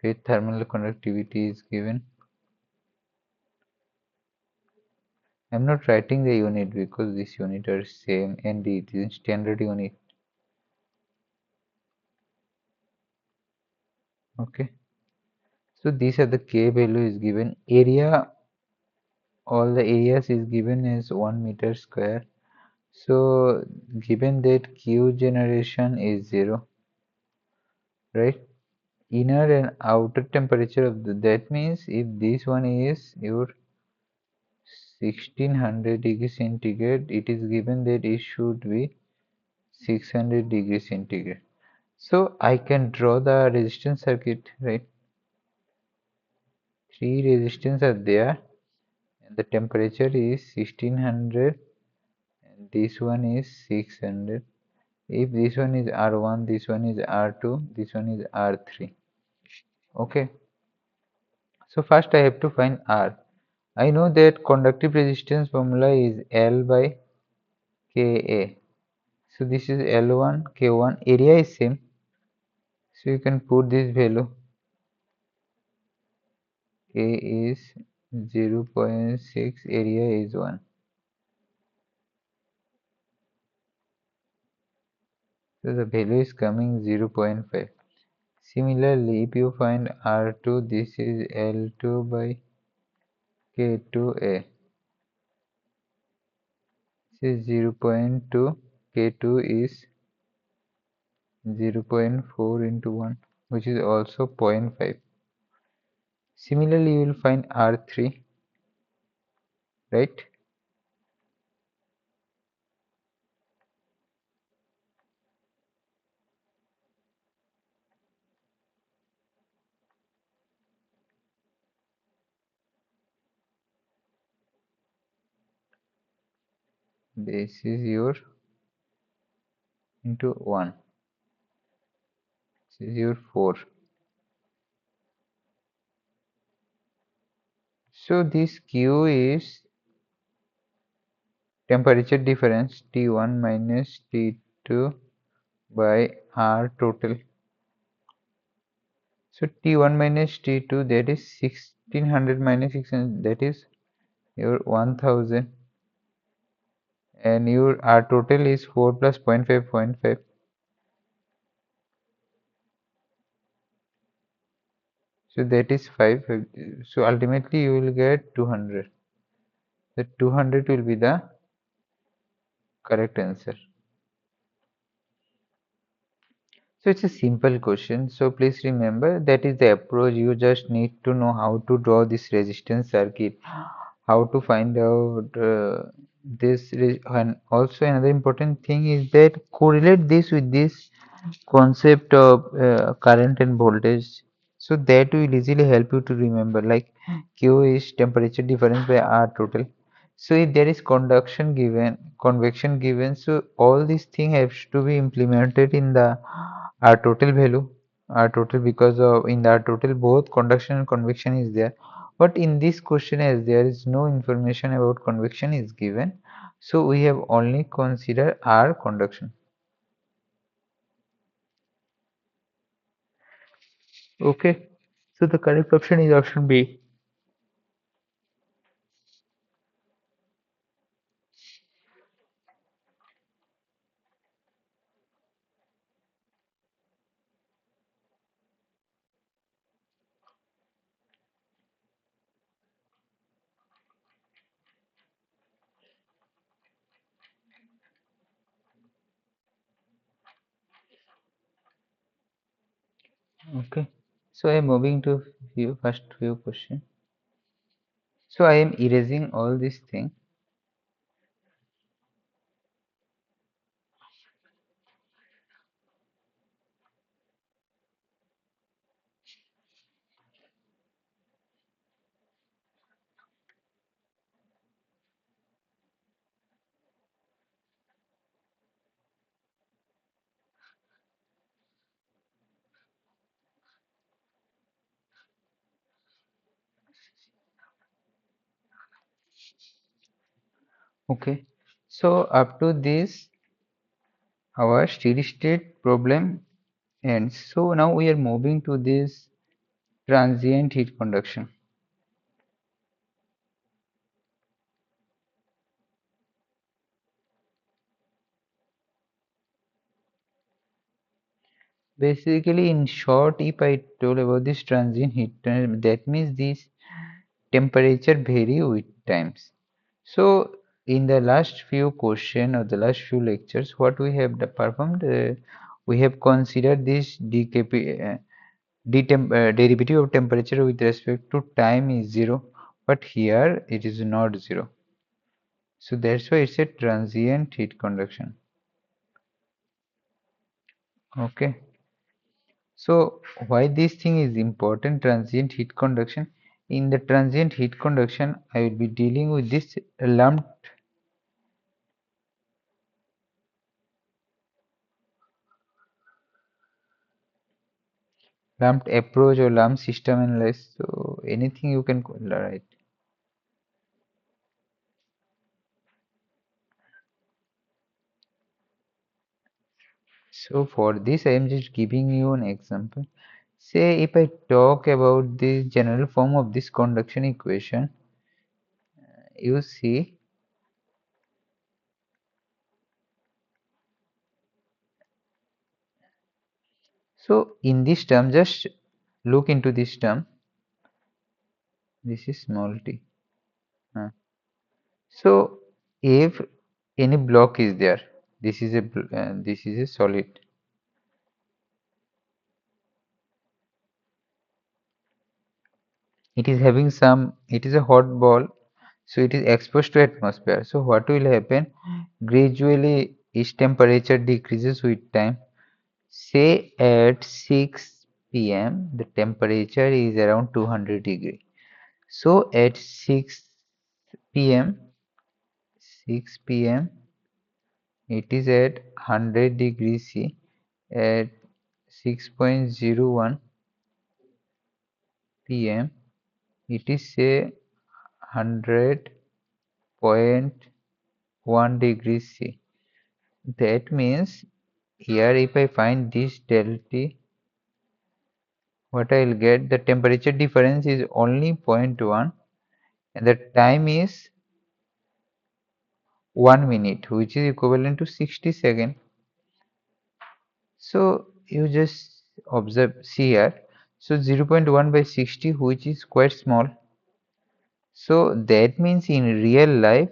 A: With thermal conductivity is given. I'm not writing the unit because this unit are same and it is standard unit. Okay. So these are the K value is given. Area, all the areas is given as 1 meter square. So given that Q generation is 0, right? Inner and outer temperature of that means if this one is your 1600 degrees centigrade, it is given that it should be 600 degrees centigrade. So I can draw the resistance circuit, right? Three resistance are there and the temperature is 1600 and this one is 600. If this one is R1, this one is R2, this one is R3. Okay. So first I have to find R. I know that conductive resistance formula is L by Ka. So this is L1, K1. Area is same. So you can put this value. K is 0.6, area is 1. So the value is coming 0.5. Similarly, if you find R2, this is L2 by K2A. This is 0.2. K2 is 0.4 into 1, which is also 0.5. Similarly, you will find R3, right? This is your into 1. This is your 4. So this Q is temperature difference T1 minus T2 by R total. So T1 minus T2, that is 1600 minus 600, that is your 1000, and your R total is 4 plus 0.5, 0.5. So that is 5. So ultimately you will get 200. The 200 will be the correct answer. So it's a simple question. So please remember that is the approach. You just need to know how to draw this resistance circuit, how to find out and also another important thing is that correlate this with this concept of current and voltage. So that will easily help you to remember, like Q is temperature difference by R total. So if there is conduction given, convection given, so all these things have to be implemented in the R total value, R total, because of in the R total both conduction and convection is there. But in this question, as there is no information about convection is given, so we have only considered R conduction. Okay, so the correct option is option B. Okay. So I am moving to first few questions. So I am erasing all these things. Okay. So up to this, our steady state problem ends. So now we are moving to this transient heat conduction. Basically, in short, if I told about this transient heat, that means this temperature vary with times. So in the last few question or the last few lectures, what we have performed, we have considered this derivative of temperature with respect to time is zero, but here it is not zero. So that's why it's a transient heat conduction. Okay. So why this thing is important, transient heat conduction? In the transient heat conduction, I will be dealing with this lumped approach or lump system analysis. So anything you can call, right? So for this, I am just giving you an example. Say if I talk about the general form of this conduction equation, you see, so in this term, just look into this term. This is small t. Uh, So if any block is there, this is a solid. It is having some. It is a hot ball, so it is exposed to atmosphere. So what will happen? Gradually, its temperature decreases with time. Say at 6 p.m. the temperature is around 200 degree. So at 6 p.m. 6 p.m. it is at 100 degrees C. At 6.01 p.m. it is say 100.1 degrees C. That means here if I find this delta T, what I will get, the temperature difference is only zero point 0.1 and the time is 1 minute, which is equivalent to 60 seconds. So you just observe, see here. So 0.1 by 60, which is quite small. So that means in real life,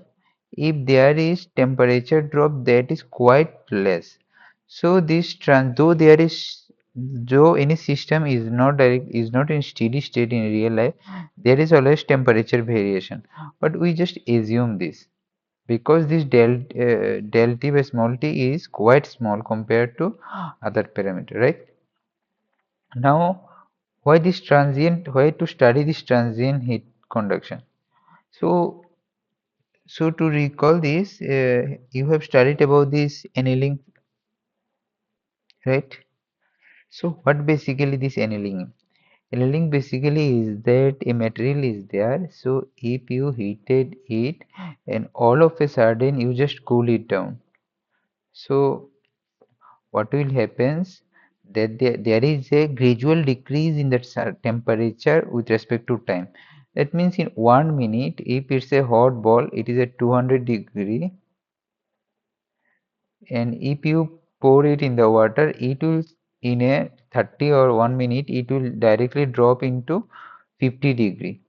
A: if there is temperature drop, that is quite less. So this though there is, though any system is not in steady state in real life, there is always temperature variation. But we just assume this because this del t by small t is quite small compared to other parameter, right? Now, why to study this transient heat conduction? So, so to recall this, you have studied about this annealing, right? So, what basically this annealing? Annealing basically is that a material is there. So, if you heated it, and all of a sudden you just cool it down. So, what will happens that there is a gradual decrease in that temperature with respect to time. That means in 1 minute, if it's a hot ball, it is at 200 degree, and if you pour it in the water, it will in a 30 or 1 minute, it will directly drop into 50 degree.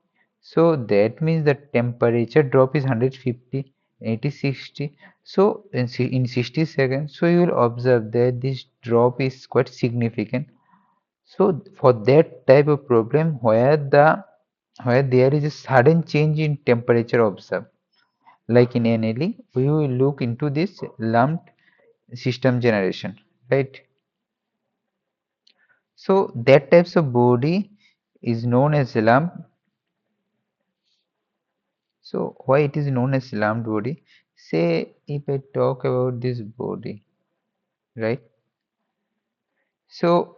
A: So that means the temperature drop is 150, 80, 60. So in 60 seconds, so you will observe that this drop is quite significant. So for that type of problem where there is a sudden change in temperature observed, like in NLE, we will look into this lumped system generation, right? So that types of body is known as lump. So why it is known as lumped body? Say if I talk about this body, right? So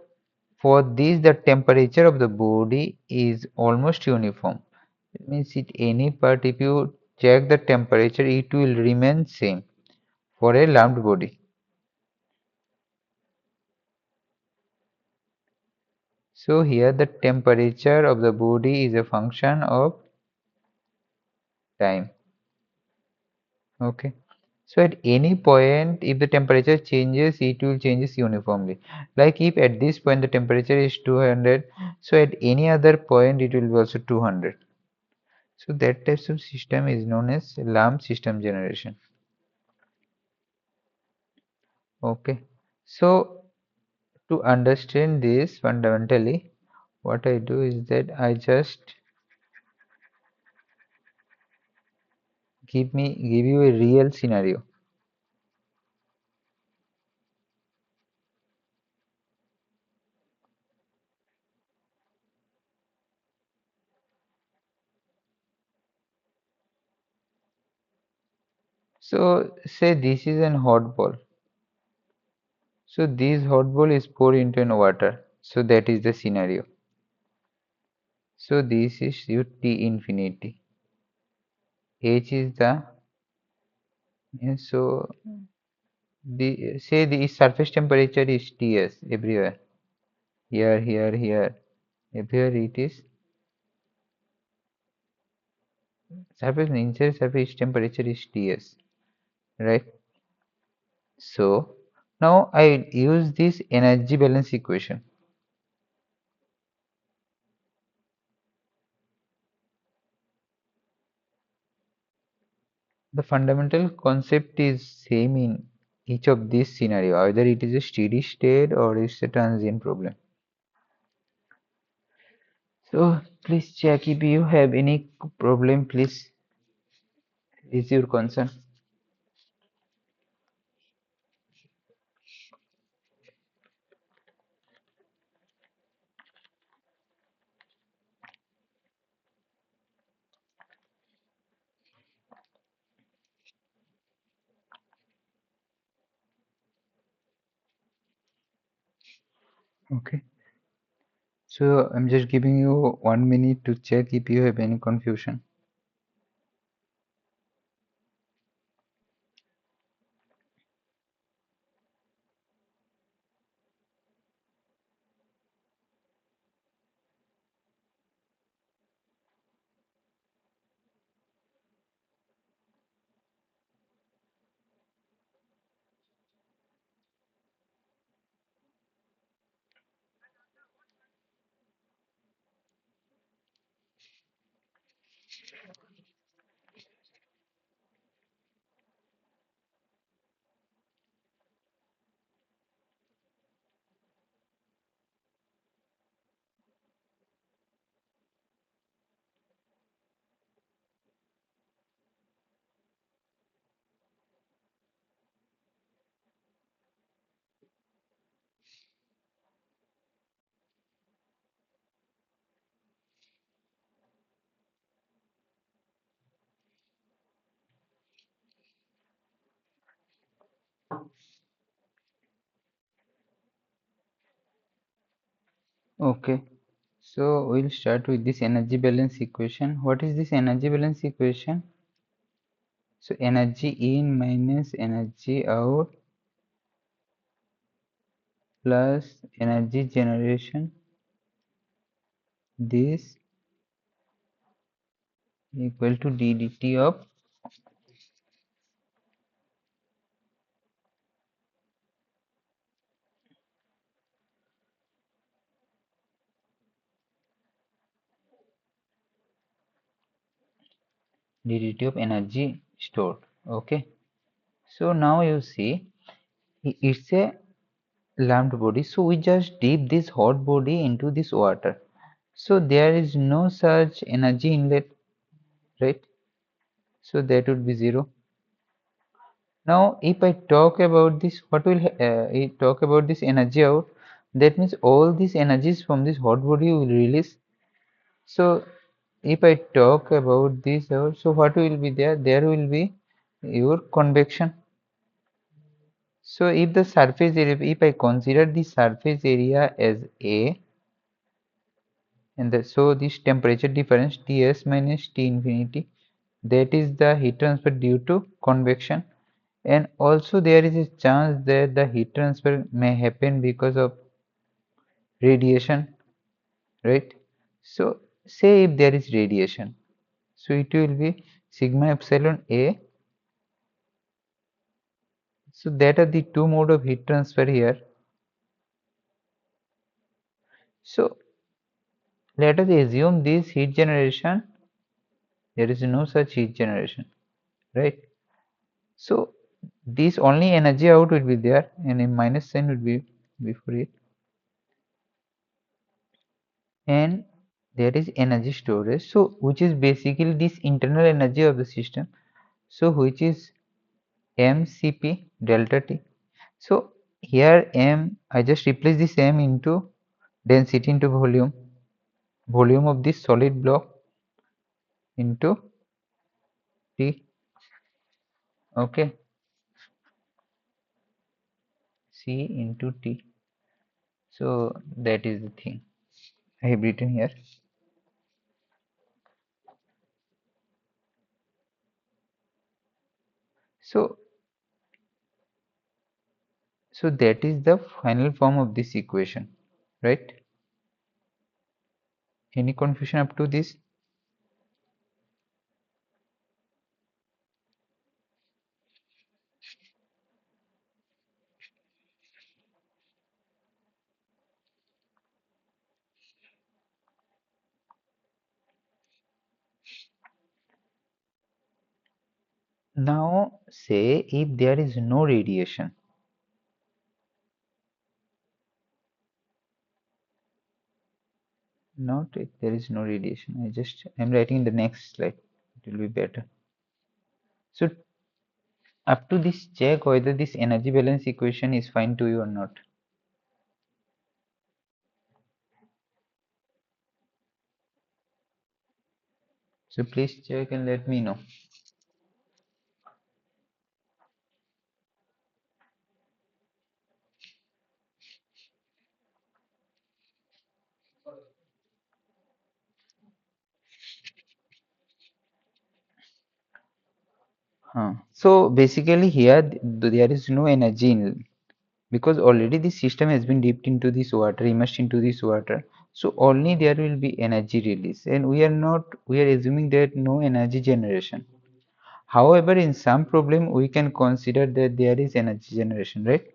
A: for this the temperature of the body is almost uniform. It means at any part if you check the temperature it will remain same for a lumped body. So here the temperature of the body is a function of time. Okay. So at any point if the temperature changes it will changes uniformly. Like if at this point the temperature is 200, so at any other point it will be also 200. So that type of system is known as lump system generation. Okay. So to understand this fundamentally, what I do is that I just give you a real scenario. So say this is an hot ball. So this hot ball is poured into an water. So that is the scenario. So this is your T infinity. H is the so the say the surface temperature is Ts everywhere. Here. Everywhere it is surface inside surface temperature is Ts, right? So now I use this energy balance equation. The fundamental concept is same in each of these scenario. Either it is a steady state or it's a transient problem. So please check if you have any problem. Please is your concern. Okay. So I'm just giving you 1 minute to check if you have any confusion. Okay. So we'll start with this energy balance equation. What is this energy balance equation? So energy in minus energy out plus energy generation. This equal to ddt of ddt of energy stored. Okay. So now you see it's a lumped body. So we just dip this hot body into this water. So there is no such energy inlet, right? So that would be 0. Now, if I talk about this, what will I talk about this energy out? That means all these energies from this hot body will release. So, if I talk about this out, so what will be there? There will be your convection. So, if the surface area, if I consider the surface area as A, and so this temperature difference Ts minus T infinity, that is the heat transfer due to convection. And also there is a chance that the heat transfer may happen because of radiation, right? So say if there is radiation, so it will be sigma epsilon A. So that are the two mode of heat transfer here. So let us assume this heat generation, there is no such heat generation, right? So this only energy out will be there and a minus sign would be before it, and there is energy storage, so which is basically this internal energy of the system, so which is mcp delta t. So here m, I just replace this m into density into volume of this solid block into t. Okay, c into t. So that is the thing I have written here. So that is the final form of this equation, right? Any confusion up to this? Now say if there is no radiation, not if there is no radiation, I'm writing in the next slide, it will be better. So up to this, check whether this energy balance equation is fine to you or not. So please check and let me know. So basically here there is no energy in, because already the system has been dipped into this water, immersed into this water. So only there will be energy release, and we are assuming that no energy generation. However, in some problem we can consider that there is energy generation, right?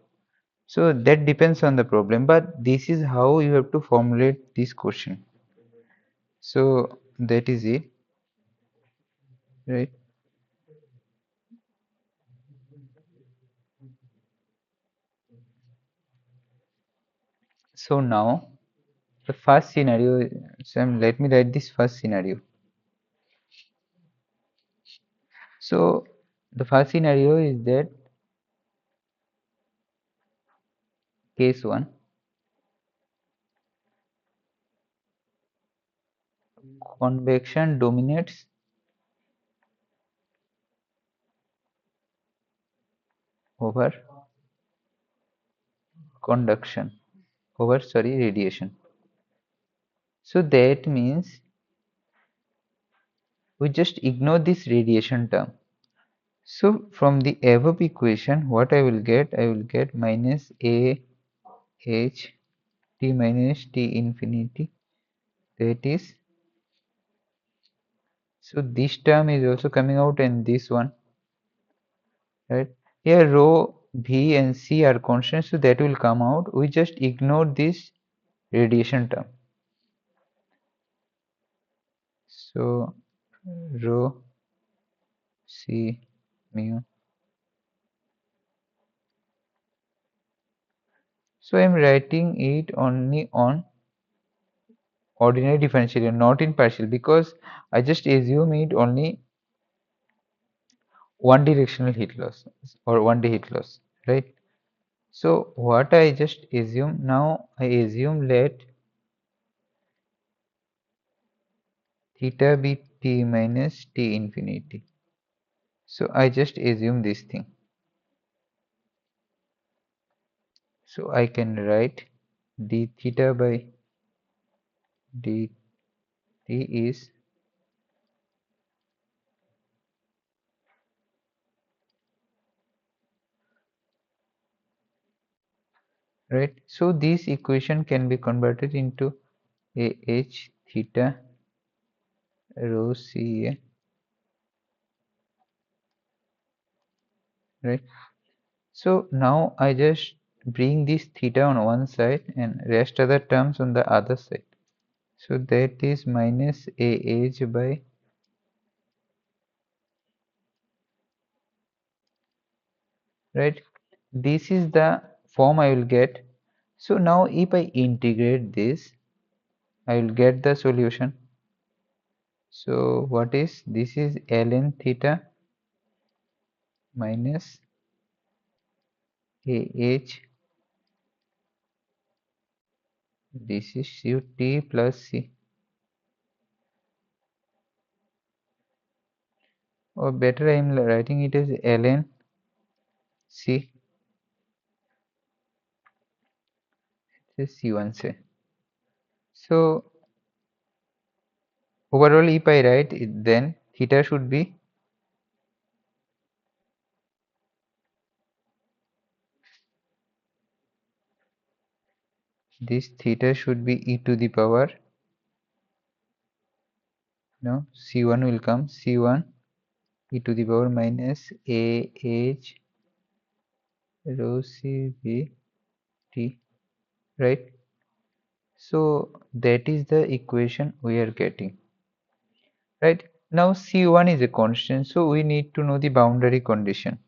A: So that depends on the problem, but this is how you have to formulate this question. So that is it, right? So now the first scenario, Sam, let me write this first scenario. So the first scenario is that case 1, convection dominates over conduction, over, sorry, radiation. So that means we just ignore this radiation term. So from the above equation, what I will get? I will get minus a h t minus t infinity. That is, so this term is also coming out, and this one, right? Here rho, v and c are constant, so that will come out. We just ignore this radiation term. So rho c mu. So I'm writing it only on ordinary differential, not in partial, because I just assume it only one directional heat loss or 1D heat loss, right? So what I just assume now, I assume let theta be t minus t infinity. So I just assume this thing. So I can write d theta by dt is right. So this equation can be converted into ah theta rho ca, right. So now I just bring this theta on one side and rest other terms on the other side. So that is minus ah by, right. This is the form I will get. So now if I integrate this, I will get the solution. So what is this is ln theta minus ah, this is ut plus c, or better I am writing it as ln c, this is c1 say. So overall if I write it, then theta should be this theta should be e to the power, no, c1 will come c1 e to the power minus ah rho c b t, right. So that is the equation we are getting, right. Now c1 is a constant, so we need to know the boundary condition,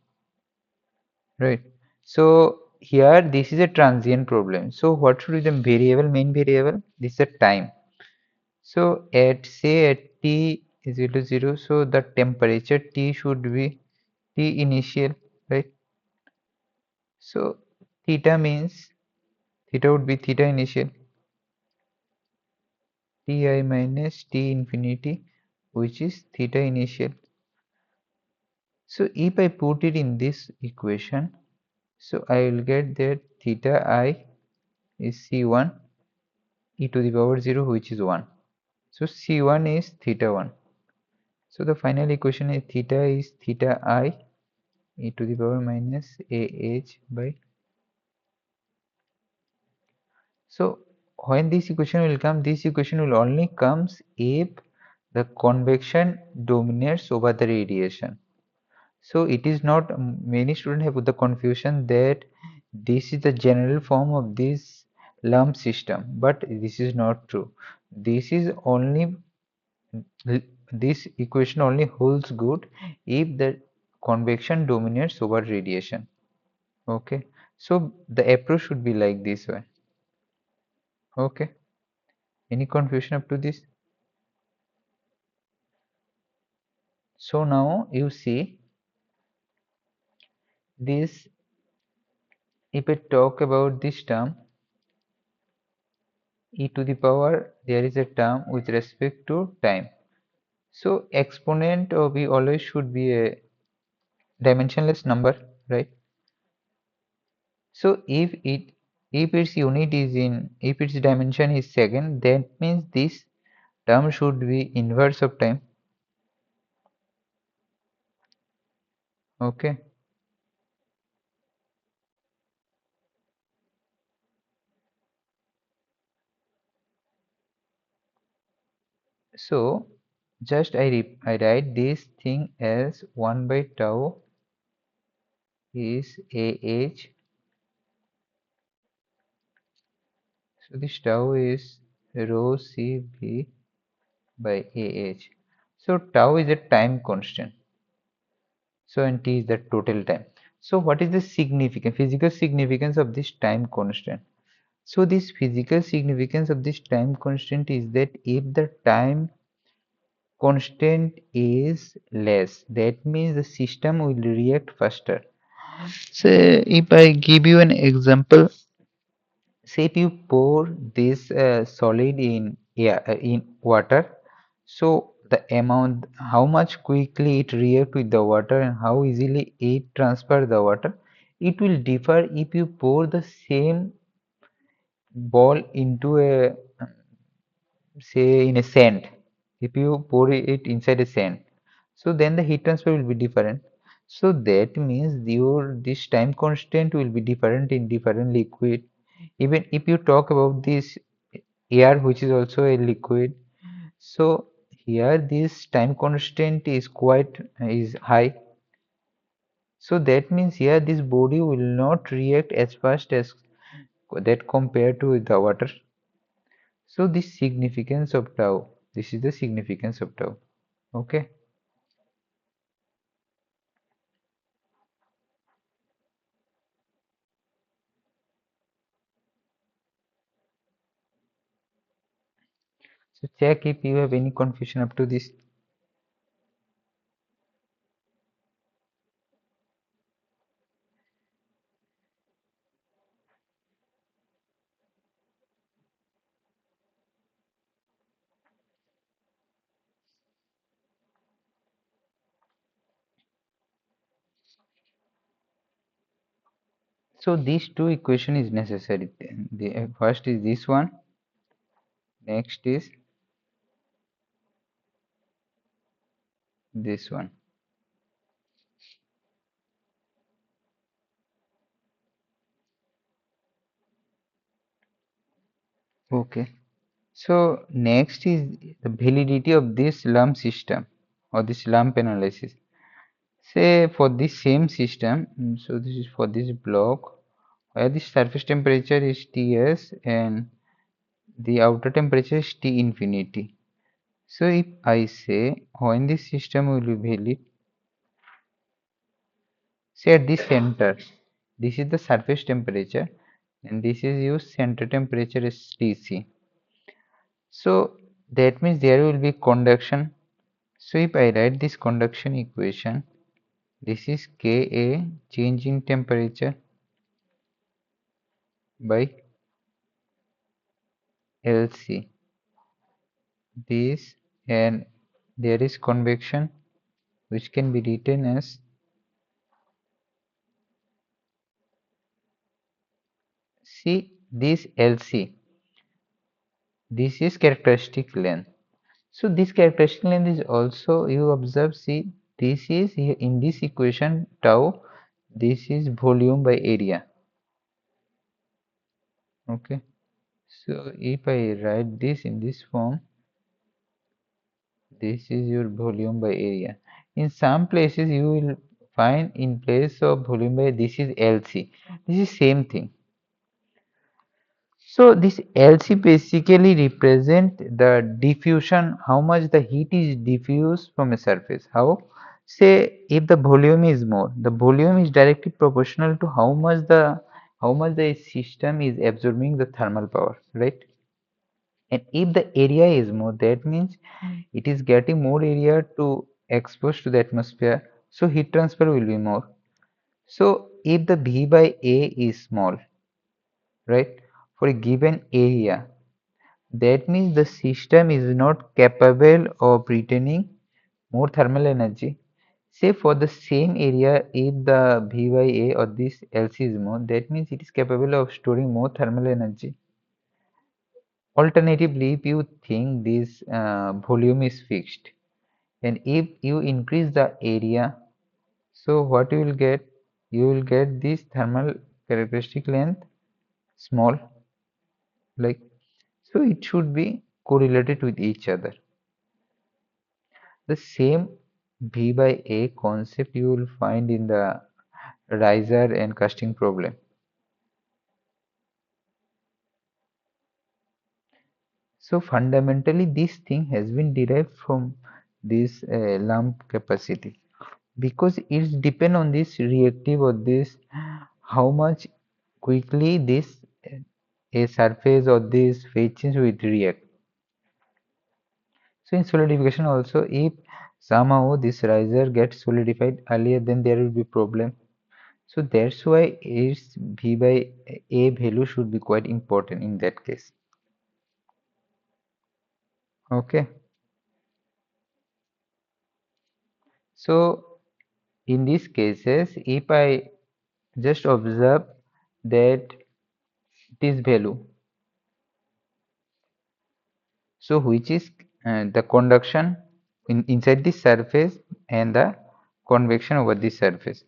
A: right. So here this is a transient problem, so what should be the variable, main variable, this is a time. So at say at t is equal to 0, so the temperature T should be T initial, right. So theta means theta would be theta initial Ti minus T infinity, which is theta initial. So if I put it in this equation, so I will get that theta I is C1 e to the power 0, which is 1. So C1 is theta 1. So the final equation is theta is theta I e to the power minus ah by. So when this equation will come, this equation will only comes if the convection dominates over the radiation. So it is not, many students have the confusion that this is the general form of this lump system, but this is not true. This is only, this equation only holds good if the convection dominates over radiation. Okay, so the approach should be like this way. Okay, any confusion up to this? So now you see this, if I talk about this term e to the power, there is a term with respect to time. So exponent we always should be a dimensionless number, right. So if its unit is in, if its dimension is second, that means this term should be inverse of time. Okay, so just I write this thing as 1 by tau is ah. So this tau is rho cv by ah. So tau is a time constant. So and t is the total time. So what is the significance, physical significance of this time constant? So this physical significance of this time constant is that if the time constant is less, that means the system will react faster. So if I give you an example, say if you pour this solid in air, in water, so the amount, how much quickly it react with the water and how easily it transfer the water, it will differ if you pour the same ball into a, say in a sand. If you pour it inside a sand, so then the heat transfer will be different. So that means your this time constant will be different in different liquid. Even if you talk about this air, which is also a liquid, so here this time constant is quite is high. So that means here this body will not react as fast as that compared to the water. So this significance of tau, this is the significance of tau. Okay. So check if you have any confusion up to this. So these two equation is necessary. The first is this one, next is this one. Okay. So next is the validity of this lump system or this lump analysis. Say for this same system, so this is for this block where the surface temperature is Ts and the outer temperature is T infinity. So if I say when this system will be valid, say at this center, this is the surface temperature and this is your center temperature is Tc. So that means there will be conduction. So if I write this conduction equation, this is Ka, change in temperature, by Lc. This, and there is convection which can be written as, see this Lc, this is characteristic length. So this characteristic length is also, you observe, see this is here in this equation tau, this is volume by area. Okay. So if I write this in this form, this is your volume by area. In some places you will find in place of volume by, this is Lc. This is same thing. So this Lc basically represent the diffusion, how much the heat is diffused from a surface. How? Say if the volume is more, the volume is directly proportional to how much the system is absorbing the thermal power, right? And if the area is more, that means it is getting more area to expose to the atmosphere, so heat transfer will be more. So if the V by A is small, right, for a given area, that means the system is not capable of retaining more thermal energy. Say for the same area, if the V by A or this Lc is more, that means it is capable of storing more thermal energy. Alternatively, if you think this volume is fixed, and if you increase the area, so what you will get? You will get this thermal characteristic length small, like, so it should be correlated with each other. The same V by A concept you will find in the riser and casting problem. So fundamentally this thing has been derived from this lump capacity. because it's depend on this reactive or this how much quickly this a surface or this phase change will react. So in solidification also, if somehow this riser gets solidified earlier, then there will be problem. So that's why its V by A value should be quite important in that case. Okay. So in these cases, if I just observe that this value, so which is the conduction inside the surface and the convection over the surface.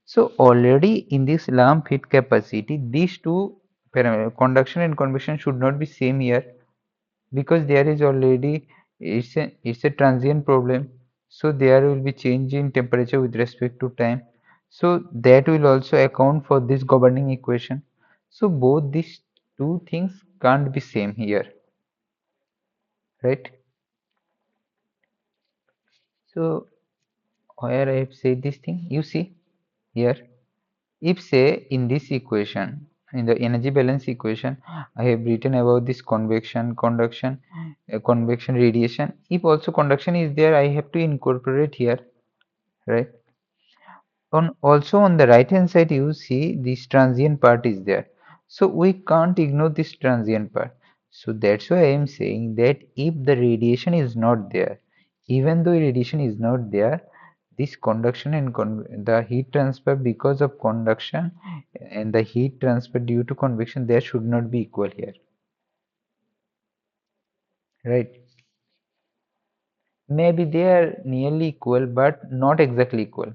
A: So already in this lamp heat capacity, these two parameters, conduction and convection should not be same here because there is already it's a transient problem. So there will be change in temperature with respect to time. So that will also account for this governing equation. So both these two things can't be same here, right? So where I have said this thing, you see here. If say in this equation, in the energy balance equation, I have written about this convection, conduction, convection, radiation. If also conduction is there, I have to incorporate here, right? On also on the right hand side, you see this transient part is there. So we can't ignore this transient part. So that's why I am saying that if the radiation is not there, even though radiation is not there, this conduction and the heat transfer because of conduction and the heat transfer due to convection, there should not be equal here, right? Maybe they are nearly equal, but not exactly equal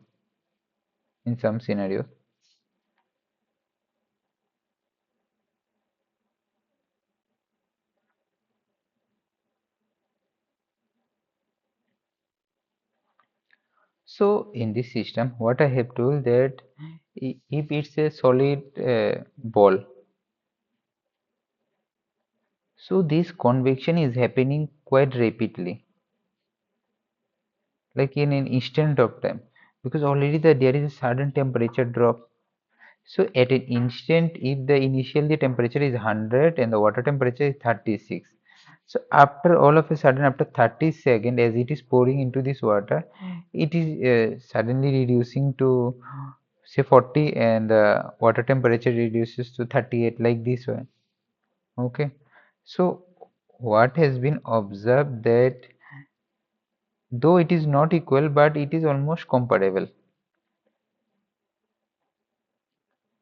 A: in some scenarios. So in this system, what I have told that if it's a solid ball, so this convection is happening quite rapidly, like in an instant of time, because already there is a sudden temperature drop. So at an instant, if the initial the temperature is 100 and the water temperature is 36, so after all of a sudden, after 30 seconds, as it is pouring into this water, it is suddenly reducing to say 40 and the water temperature reduces to 38 like this one. Okay. So what has been observed that though it is not equal, but it is almost comparable.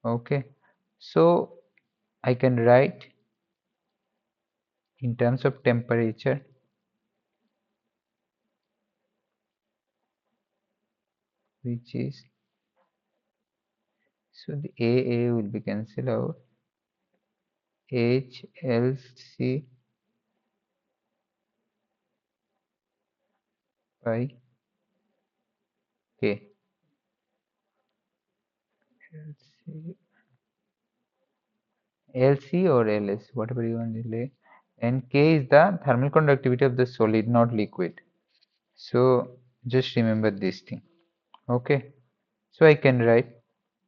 A: Okay. So I can write in terms of temperature, which is so the AA will be cancelled out. HLC by K. LC, LC or LS, whatever you want to lay. And K is the thermal conductivity of the solid, not liquid. So just remember this thing. Okay. So I can write.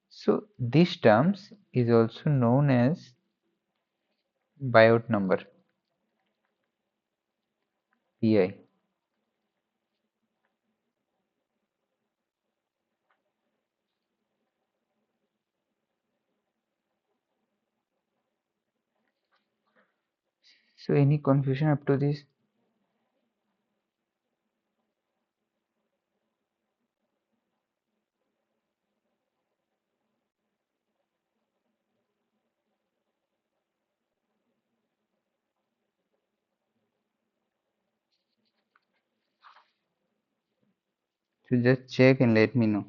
A: So these terms is also known as Biot number, PI. So any confusion up to this? So just check and let me know.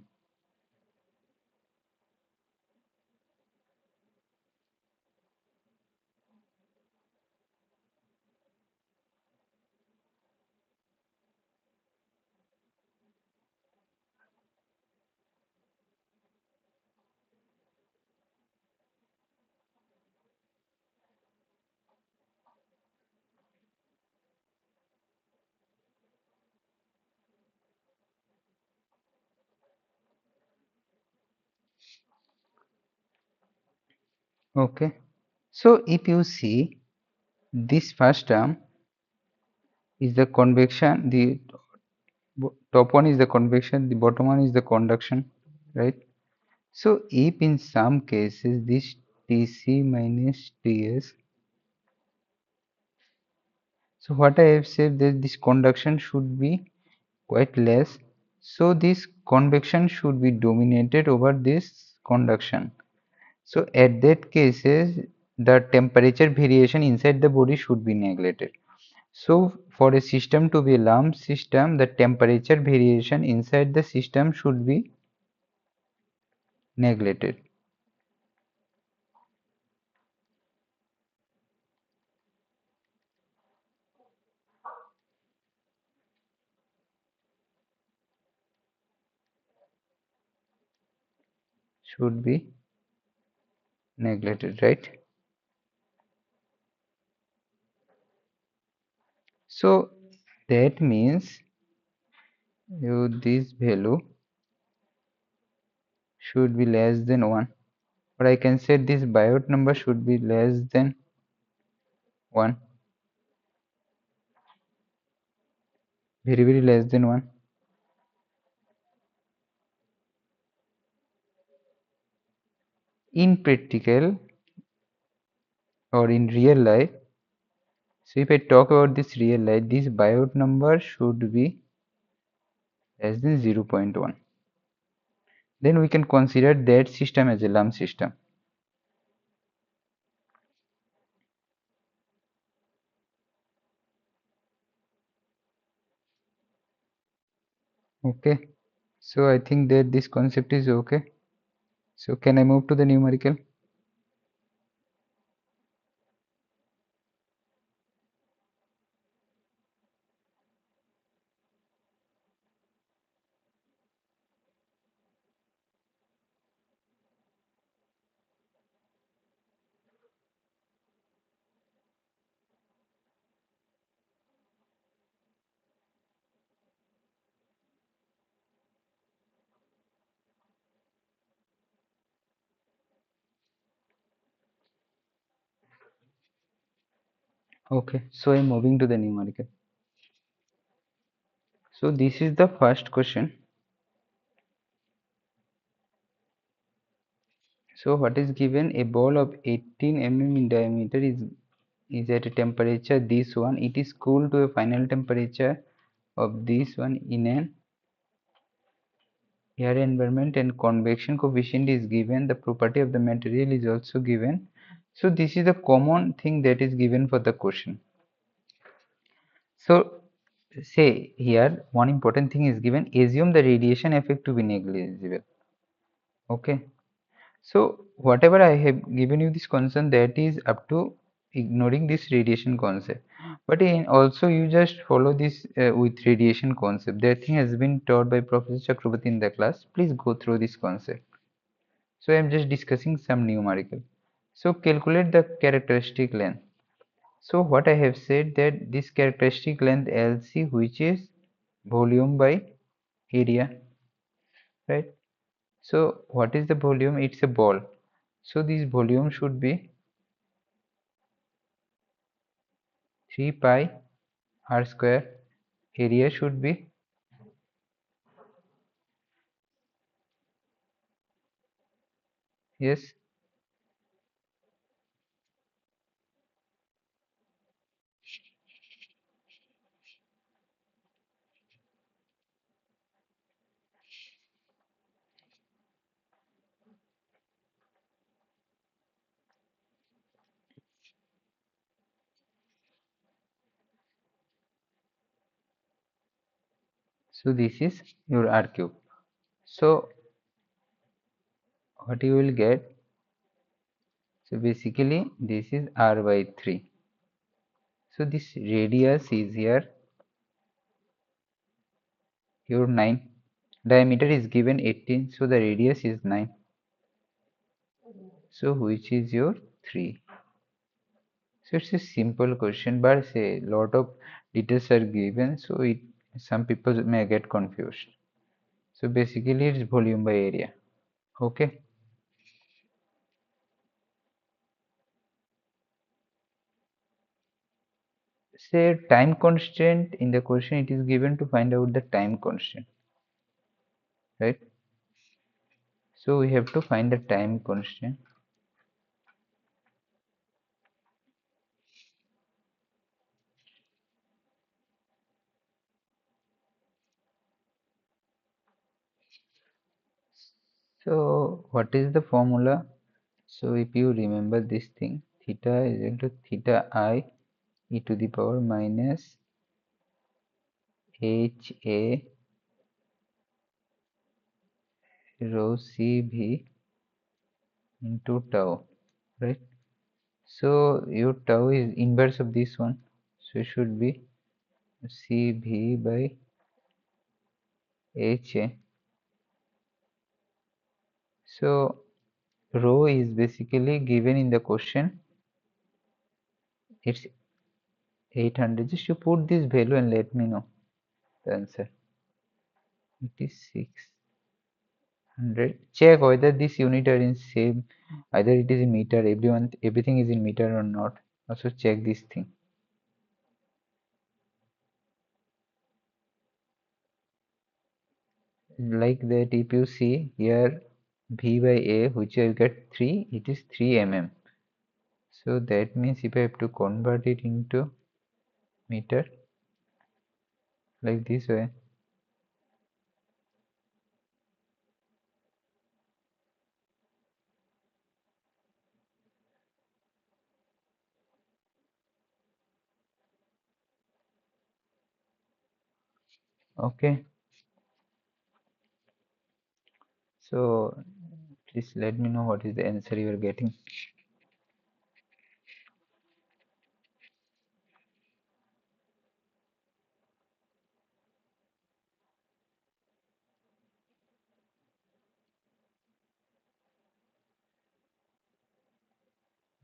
A: Okay. So if you see this first term is the convection, the top one is the convection, the bottom one is the conduction, right? So if in some cases this Tc minus Ts, so what I have said that this conduction should be quite less, so this convection should be dominated over this conduction. So at that cases the temperature variation inside the body should be neglected. So for a system to be a lump system, the temperature variation inside the system should be neglected. Should be neglected, right? So that means you this value should be less than 1, or I can say this Biot number should be less than 1, very less than 1. In practical or in real life, so if I talk about this real life, this Biot number should be less than 0.1. Then we can consider that system as a lump system. Okay, so I think that this concept is okay. So can I move to the numerical? Okay, so I'm moving to the numerical. So this is the first question. So what is given? A ball of 18 mm in diameter is at a temperature this one. It is cooled to a final temperature of this one in an air environment, and convection coefficient is given. The property of the material is also given. So this is a common thing that is given for the question. So say here one important thing is given. Assume the radiation effect to be negligible. Okay. So whatever I have given you this concern, that is up to ignoring this radiation concept. But in also you just follow this with radiation concept. That thing has been taught by Professor Chakrabarti in the class. Please go through this concept. So I am just discussing some numerical. So calculate the characteristic length. So what I have said that this characteristic length LC, which is volume by area, right? So what is the volume? It's a ball. So this volume should be 3 pi r square. Area should be, yes. So this is your r cube. So what you will get? So basically this is r by 3. So this radius is here your 9. Diameter is given 18. So the radius is 9. So which is your 3? So it's a simple question, but say lot of details are given, so it some people may get confused. So basically it's volume by area. Okay. say time constant in the question, it is given to find out the time constant, right? So we have to find the time constant. So what is the formula? So if you remember this thing, theta is equal to theta I e to the power minus h a rho c v into tau, right? So your tau is inverse of this one, so it should be c v by h a. So rho is basically given in the question, it's 800. Just you put this value and let me know the answer. It is 600. Check whether this unit are in same, either it is in meter, everything is in meter or not. Also check this thing. Like that, if you see here v by a, which I get 3, it is 3 mm. So that means if I have to convert it into meter, like this way, okay. So please let me know what is the answer you are getting.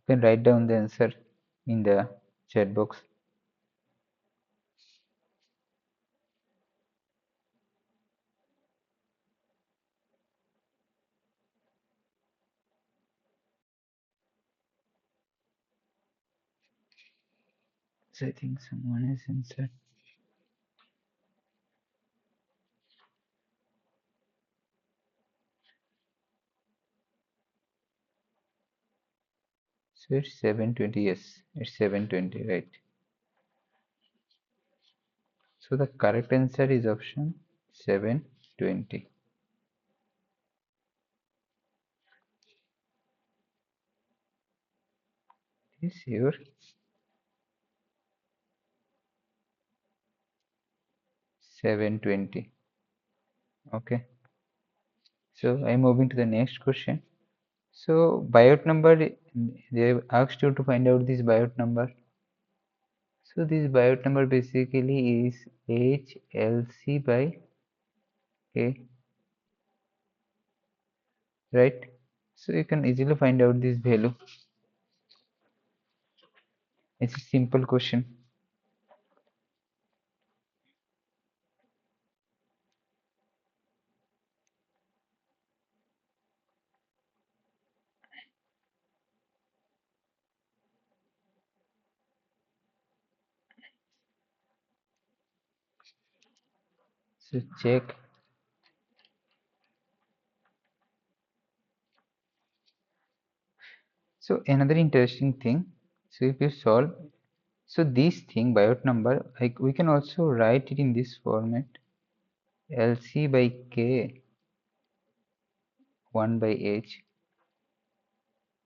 A: You can write down the answer in the chat box. So I think someone has answered. So it's 720. Yes, it's 720, right? So the correct answer is option 720. Is your 720. Okay. So I'm moving to the next question. So biot number, they have asked you to find out this biot number. So this biot number basically is HLC by K, right? So you can easily find out this value. It's a simple question. So check. So another interesting thing. So if you solve, so this thing biot number, like we can also write it in this format: LC by K 1 by H.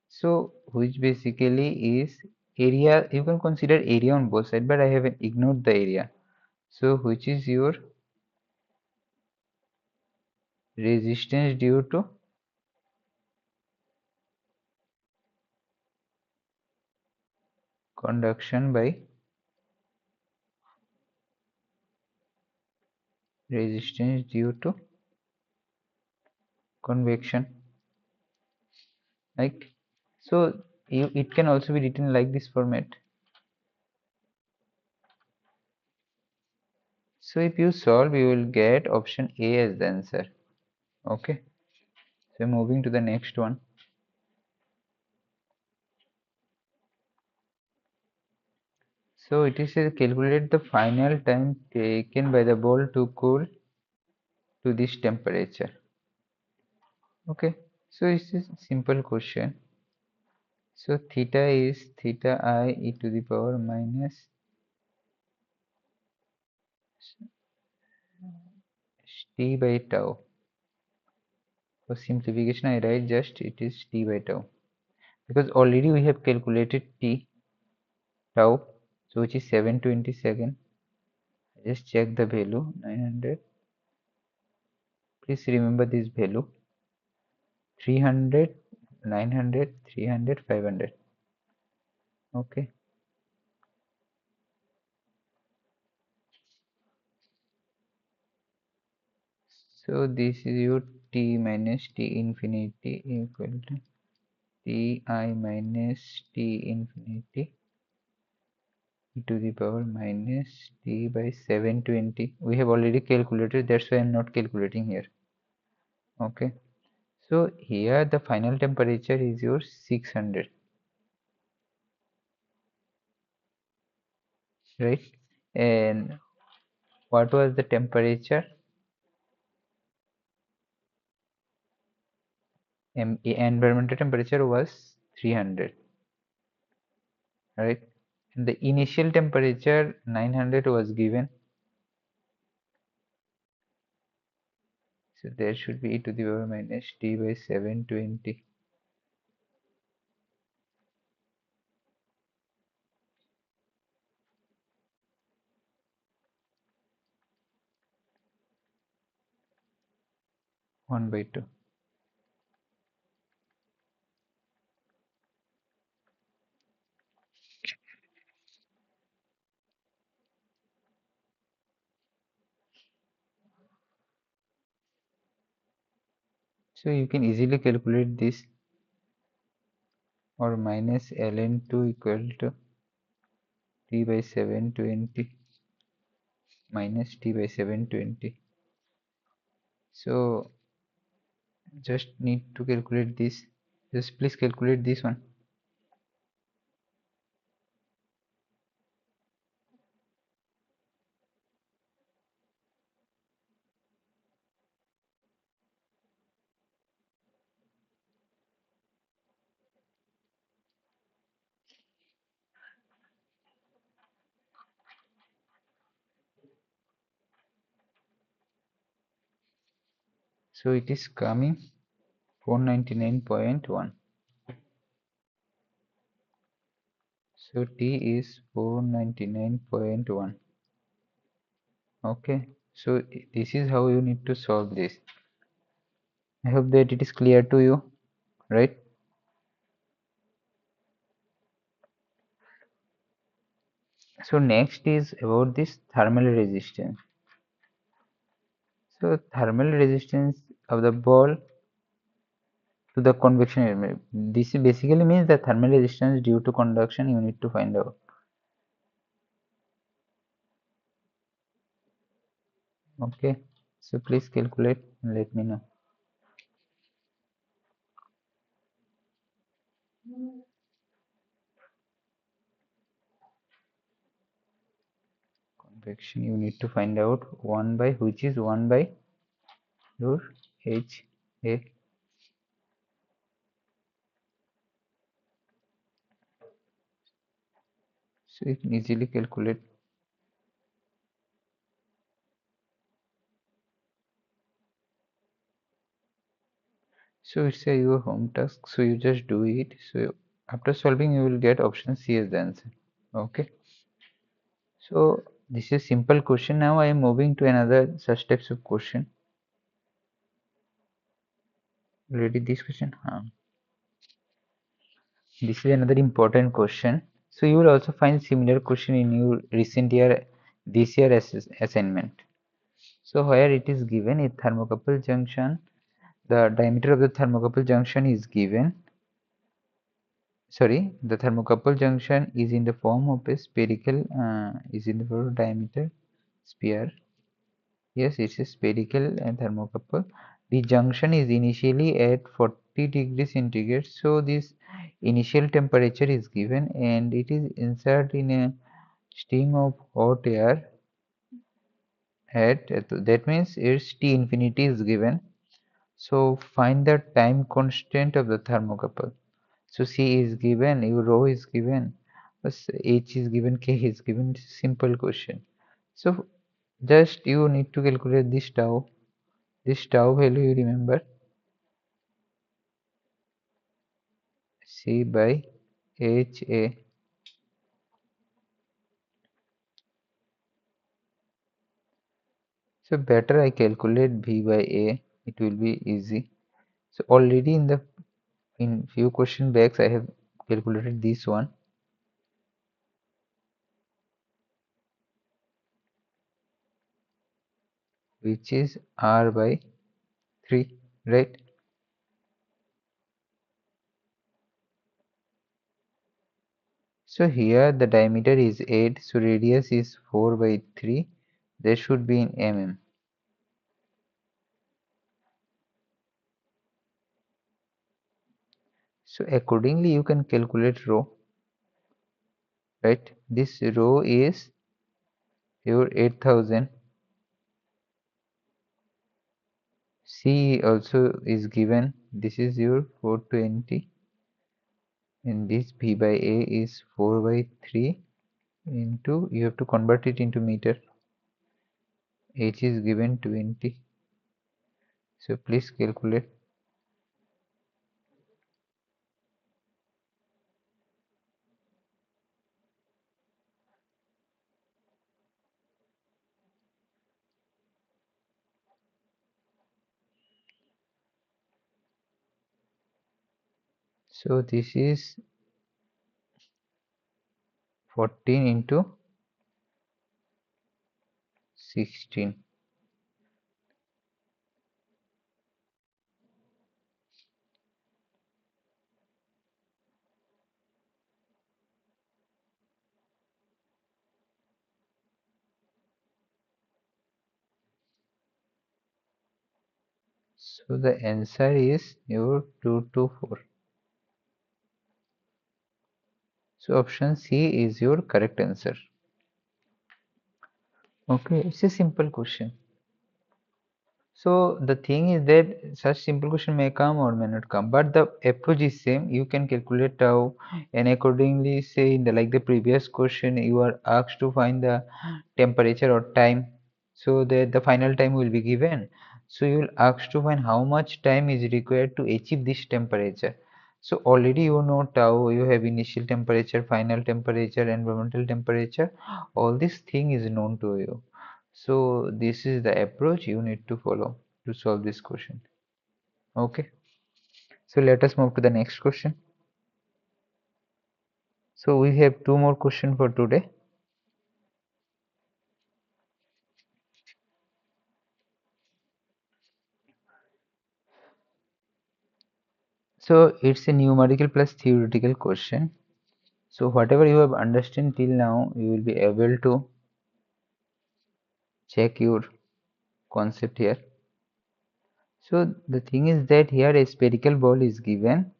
A: So which basically is area. You can consider area on both sides, but I have ignored the area. So which is your resistance due to conduction by resistance due to convection. Like so, it can also be written like this format. So if you solve, you will get option A as the answer. Okay. So moving to the next one. So it is calculate the final time taken by the ball to cool to this temperature. Okay, so it's a simple question. So theta is theta I e to the power minus t by tau. For simplification, I write just it is t by tau because already we have calculated t tau, so which is 720 second. Just check the value 900. Please remember this value 300, 900, 300, 500. Okay. So this is your t minus t infinity equal to ti minus t infinity e to the power minus t by 720. We have already calculated, that's why I'm not calculating here. Okay. So here the final temperature is your 600, right? And what was the temperature? Environmental temperature was 300, right? And the initial temperature 900 was given, so there should be e to the power minus t by 720. One by 2. So you can easily calculate this, or minus ln2 equal to t by 720 minus t by 720. So just need to calculate this. Just please calculate this one. So it is coming 499.1. So t is 499.1. Okay, so this is how you need to solve this. I hope that it is clear to you, right? So next is about this thermal resistance. So thermal resistance of the ball to the convection element. This basically means the thermal resistance due to conduction you need to find out. Okay, so please calculate and let me know. Convection you need to find out 1 by, which is 1 by your H A. So you can easily calculate. So it's a your home task, so you just do it. So after solving you will get option C as the answer. Okay, so this is simple question. Now I am moving to another such types of question. Ready this question? This is another important question. So you will also find similar question in your recent year, this year assignment. So where it is given a thermocouple junction, the diameter of the thermocouple junction is given. Sorry, the thermocouple junction is in the form of a spherical, is in the form of diameter sphere. Yes, it's a spherical and thermocouple. The junction is initially at 40 degrees centigrade. So this initial temperature is given and it is inserted in a Stream of hot air at that means its T infinity is given. So find the time constant of the thermocouple. So C is given, your rho is given, H is given, K is given. Simple question. So just you need to calculate this tau. This tau value you remember C by HA. So better I calculate V by A. It will be easy. So already in few question backs I have calculated this one, which is R by 3, right? So here the diameter is 8, so radius is 4 by 3. That should be in mm. So accordingly you can calculate rho, right? This rho is your 8000. C also is given. This is your 420, and this V by A is 4 by 3 into, you have to convert it into meter. H is given 20. So please calculate. So this is 14 into 16. So the answer is your 224. So option C is your correct answer. Okay, it's a simple question. So the thing is that such simple question may come or may not come, but the approach is same. You can calculate tau, and accordingly, say in the like the previous question, you are asked to find the temperature or time, so that the final time will be given. So you will asked to find how much time is required to achieve this temperature. So already you know tau, you have initial temperature, final temperature, environmental temperature. All this thing is known to you. So this is the approach you need to follow to solve this question. Okay. So let us move to the next question. So we have two more questions for today. So it's a numerical plus theoretical question. So whatever you have understood till now, you will be able to check your concept here. So the thing is that here a spherical ball is given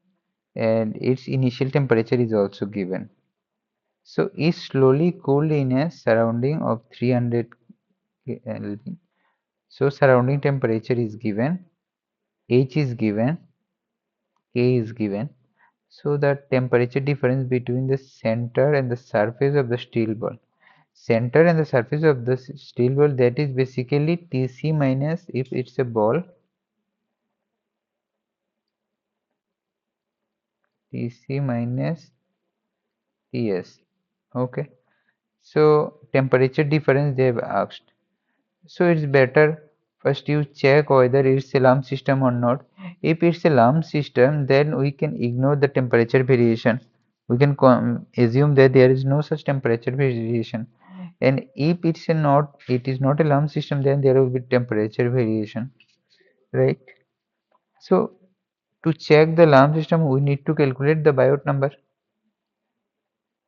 A: and its initial temperature is also given. So it's slowly cooled in a surrounding of 300 Kelvin. So surrounding temperature is given, H is given, K is given. So the temperature difference between the center and the surface of the steel ball. Center and the surface of the steel ball, that is basically Tc minus, if it's a ball, Tc minus Ts. Okay. So temperature difference they have asked. So it's better first you check whether it's a lump system or not. If it's a lump system, then we can ignore the temperature variation. We can assume that there is no such temperature variation. And if it is not a lump system, then there will be temperature variation, right? So to check the lump system, we need to calculate the Biot number.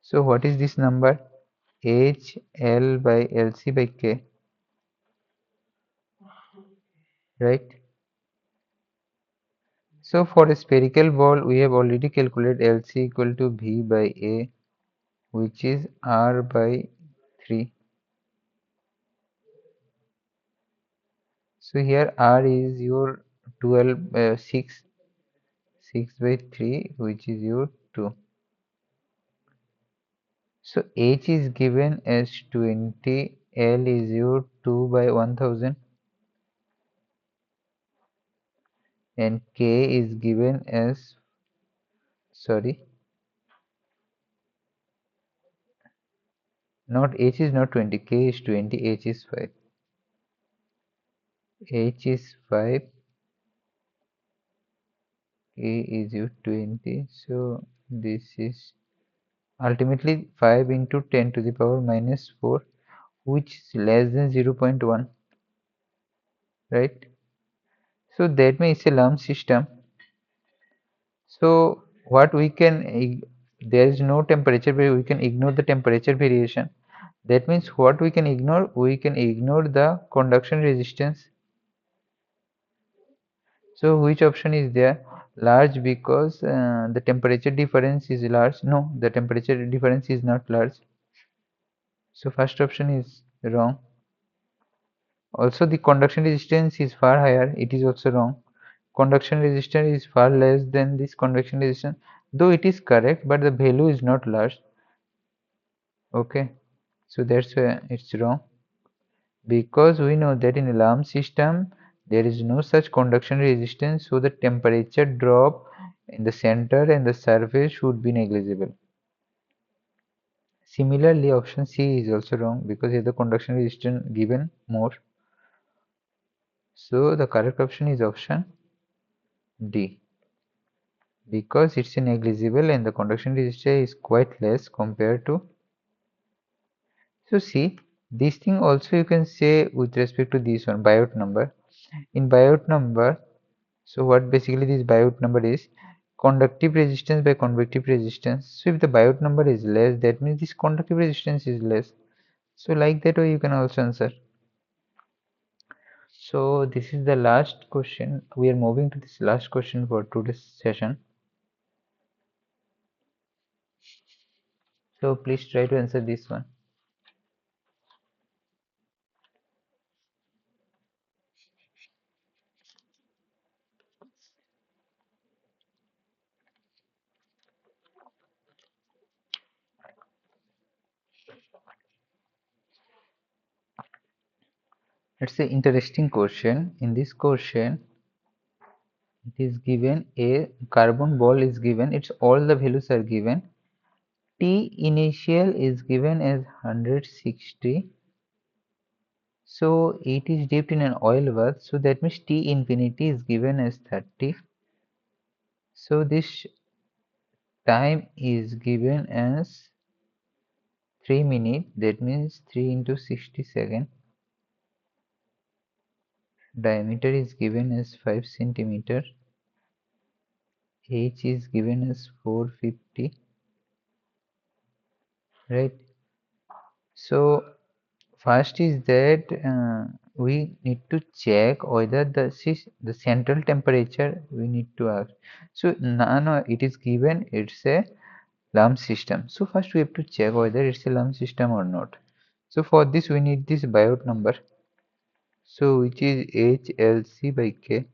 A: So what is this number? H L by Lc by K, right? So for a spherical ball, we have already calculated Lc equal to V by A, which is R by 3. So here R is your 12 6 by 3, which is your 2. So H is given as 20, L is your 2 by 1000, and K is given as, sorry, not H is not 20, K is 20, H is 5. H is 5, K is your 20. So this is ultimately 5 into 10 to the power minus 4, which is less than 0.1, right? So that means it's a lump system. So what we can, there is no temperature, but we can ignore the temperature variation. That means what we can ignore? We can ignore the conduction resistance. So which option is there? Large, because the temperature difference is large. No, the temperature difference is not large. So first option is wrong. Also the conduction resistance is far higher. It is also wrong. Conduction resistance is far less than this convection resistance. Though it is correct, but the value is not large. Okay. So that's why it's wrong. Because we know that in alarm system there is no such conduction resistance, so the temperature drop in the center and the surface should be negligible. Similarly, option C is also wrong because here the conduction resistance given more. So the correct option is option D, because it's negligible and the conduction resistance is quite less compared to. So see, this thing also you can say with respect to this one, Biot number. In Biot number, so what basically this Biot number is? Conductive resistance by convective resistance. So if the Biot number is less, that means this conductive resistance is less. So like that way you can also answer. So this is the last question. We are moving to this last question for today's session. So please try to answer this one. It's an interesting question. In this question, it is given a carbon ball is given. It's all the values are given. T initial is given as 160. So it is dipped in an oil bath. So that means T infinity is given as 30. So this time is given as 3 minutes. That means 3 into 60 seconds. Diameter is given as 5 centimeter. H is given as 450. Right. So first is that we need to check whether the central temperature we need to ask. So no, it is given it's a lump system. So first we have to check whether it's a lump system or not. So for this we need this Biot number. So which is HLC by K.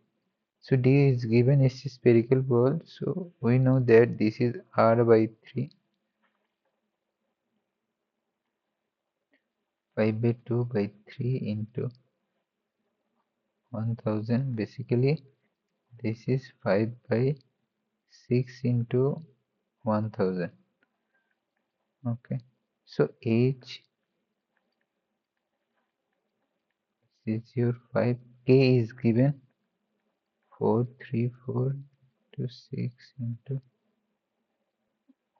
A: So D is given as a spherical ball. So we know that this is R by 3, 5 by 2 by 3 into 1000. Basically this is 5 by 6 into 1000. Okay. So H is your 5. K is given 434 to 6 into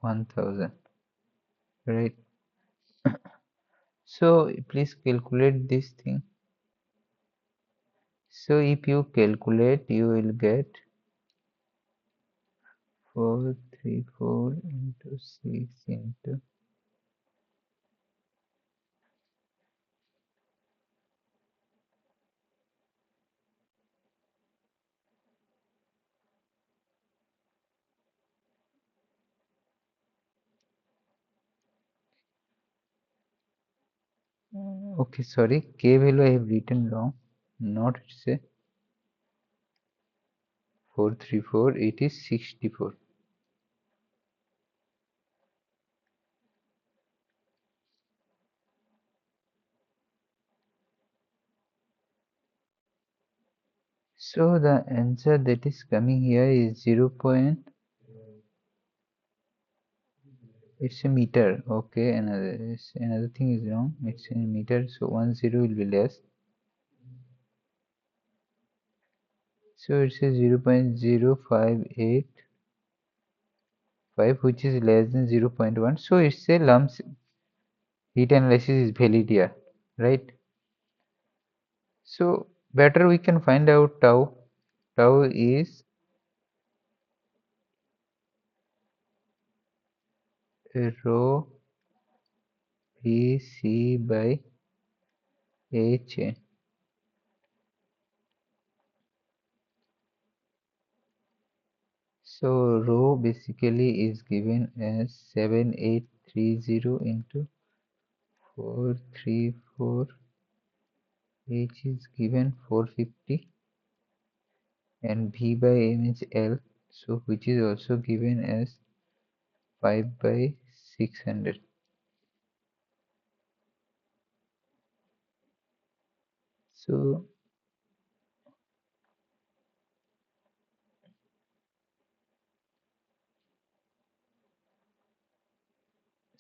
A: 1000. Right. So please calculate this thing. So if you calculate, you will get 434 into 6 into. Okay, sorry, K value I have written wrong. Not it's a 434, it is 64. So the answer that is coming here is 0. It's a meter. Okay, another thing is wrong. It's in meter, so 10 will be less. So it's a 0.0585, which is less than 0.1. So it's a lumps heat analysis is valid here, right? So better we can find out tau. Tau is rho Vc by Ha. So rho basically is given as 7830 into 434. H is given 450 and V by M is L, so which is also given as 5 by 600. So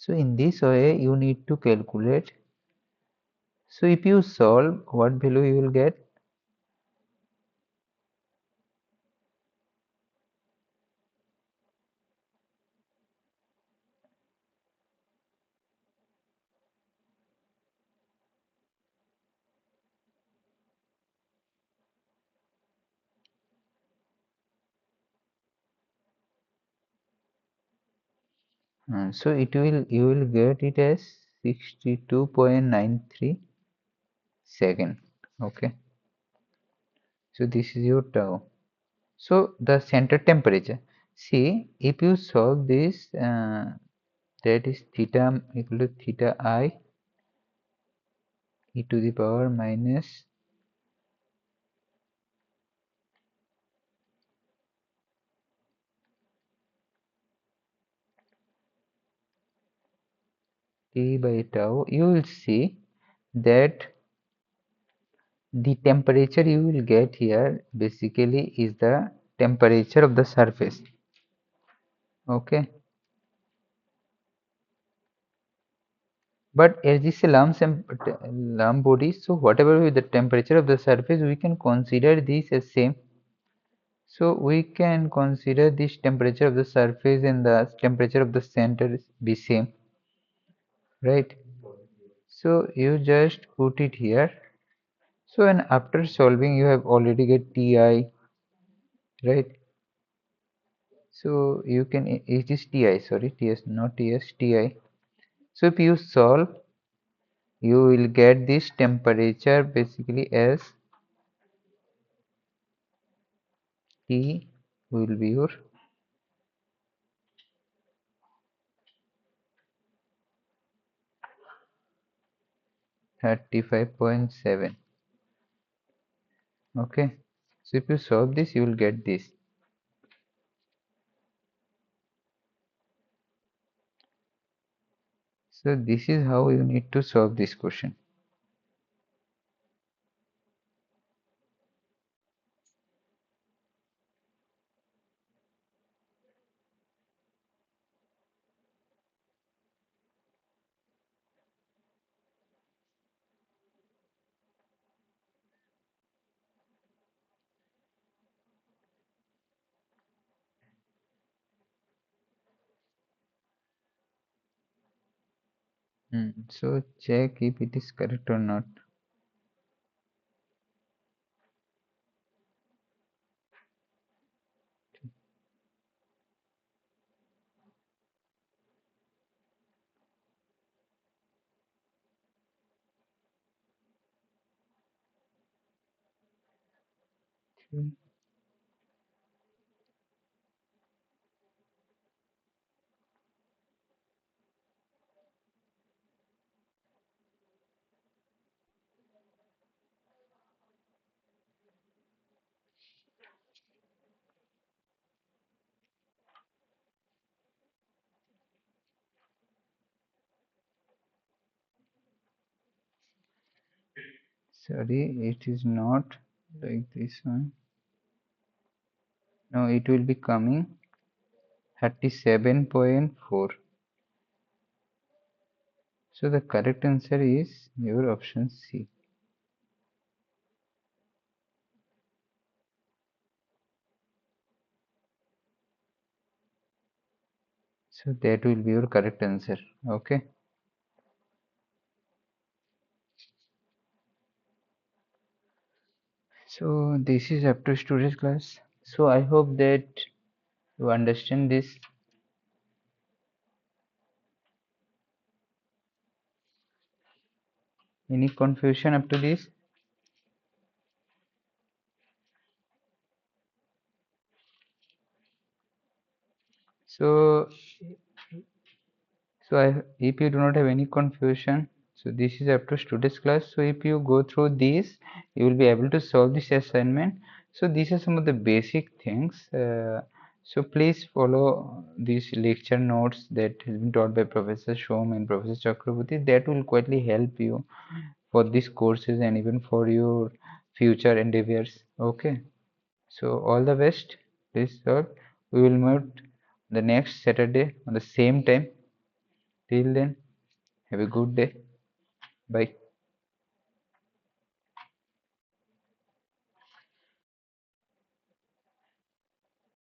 A: in this way you need to calculate. So if you solve, what value you will get? So you will get it as 62.93 second. Okay. So this is your tau. So the center temperature. See, if you solve this, that is theta equal to theta I e to the power minus T by tau, you will see that the temperature you will get here basically is the temperature of the surface. Okay. But as this is a lump body, so whatever with the temperature of the surface, we can consider this as same. So we can consider this temperature of the surface and the temperature of the center be same, right? So you just put it here. So and after solving, you have already get Ti, right? So you can, it is Ti, sorry, Ts, not Ts, Ti. So if you solve, you will get this temperature basically as T will be your 35.7. Okay. So if you solve this, you will get this. So this is how you need to solve this question. So check if it is correct or not. Sorry, it is not like this one. No, it will be coming 37.4. So the correct answer is your option C. So that will be your correct answer. Okay. So this is up to today's class. So I hope that you understand this. Any confusion up to this? So if you do not have any confusion, so this is up to today's class. So if you go through this, you will be able to solve this assignment. So these are some of the basic things. So please follow these lecture notes that has been taught by Professor Shom and Professor Chakraborty. That will quietly help you for these courses and even for your future endeavors. Okay. So all the best. Please solve. We will meet the next Saturday on the same time. Till then, have a good day. Bye.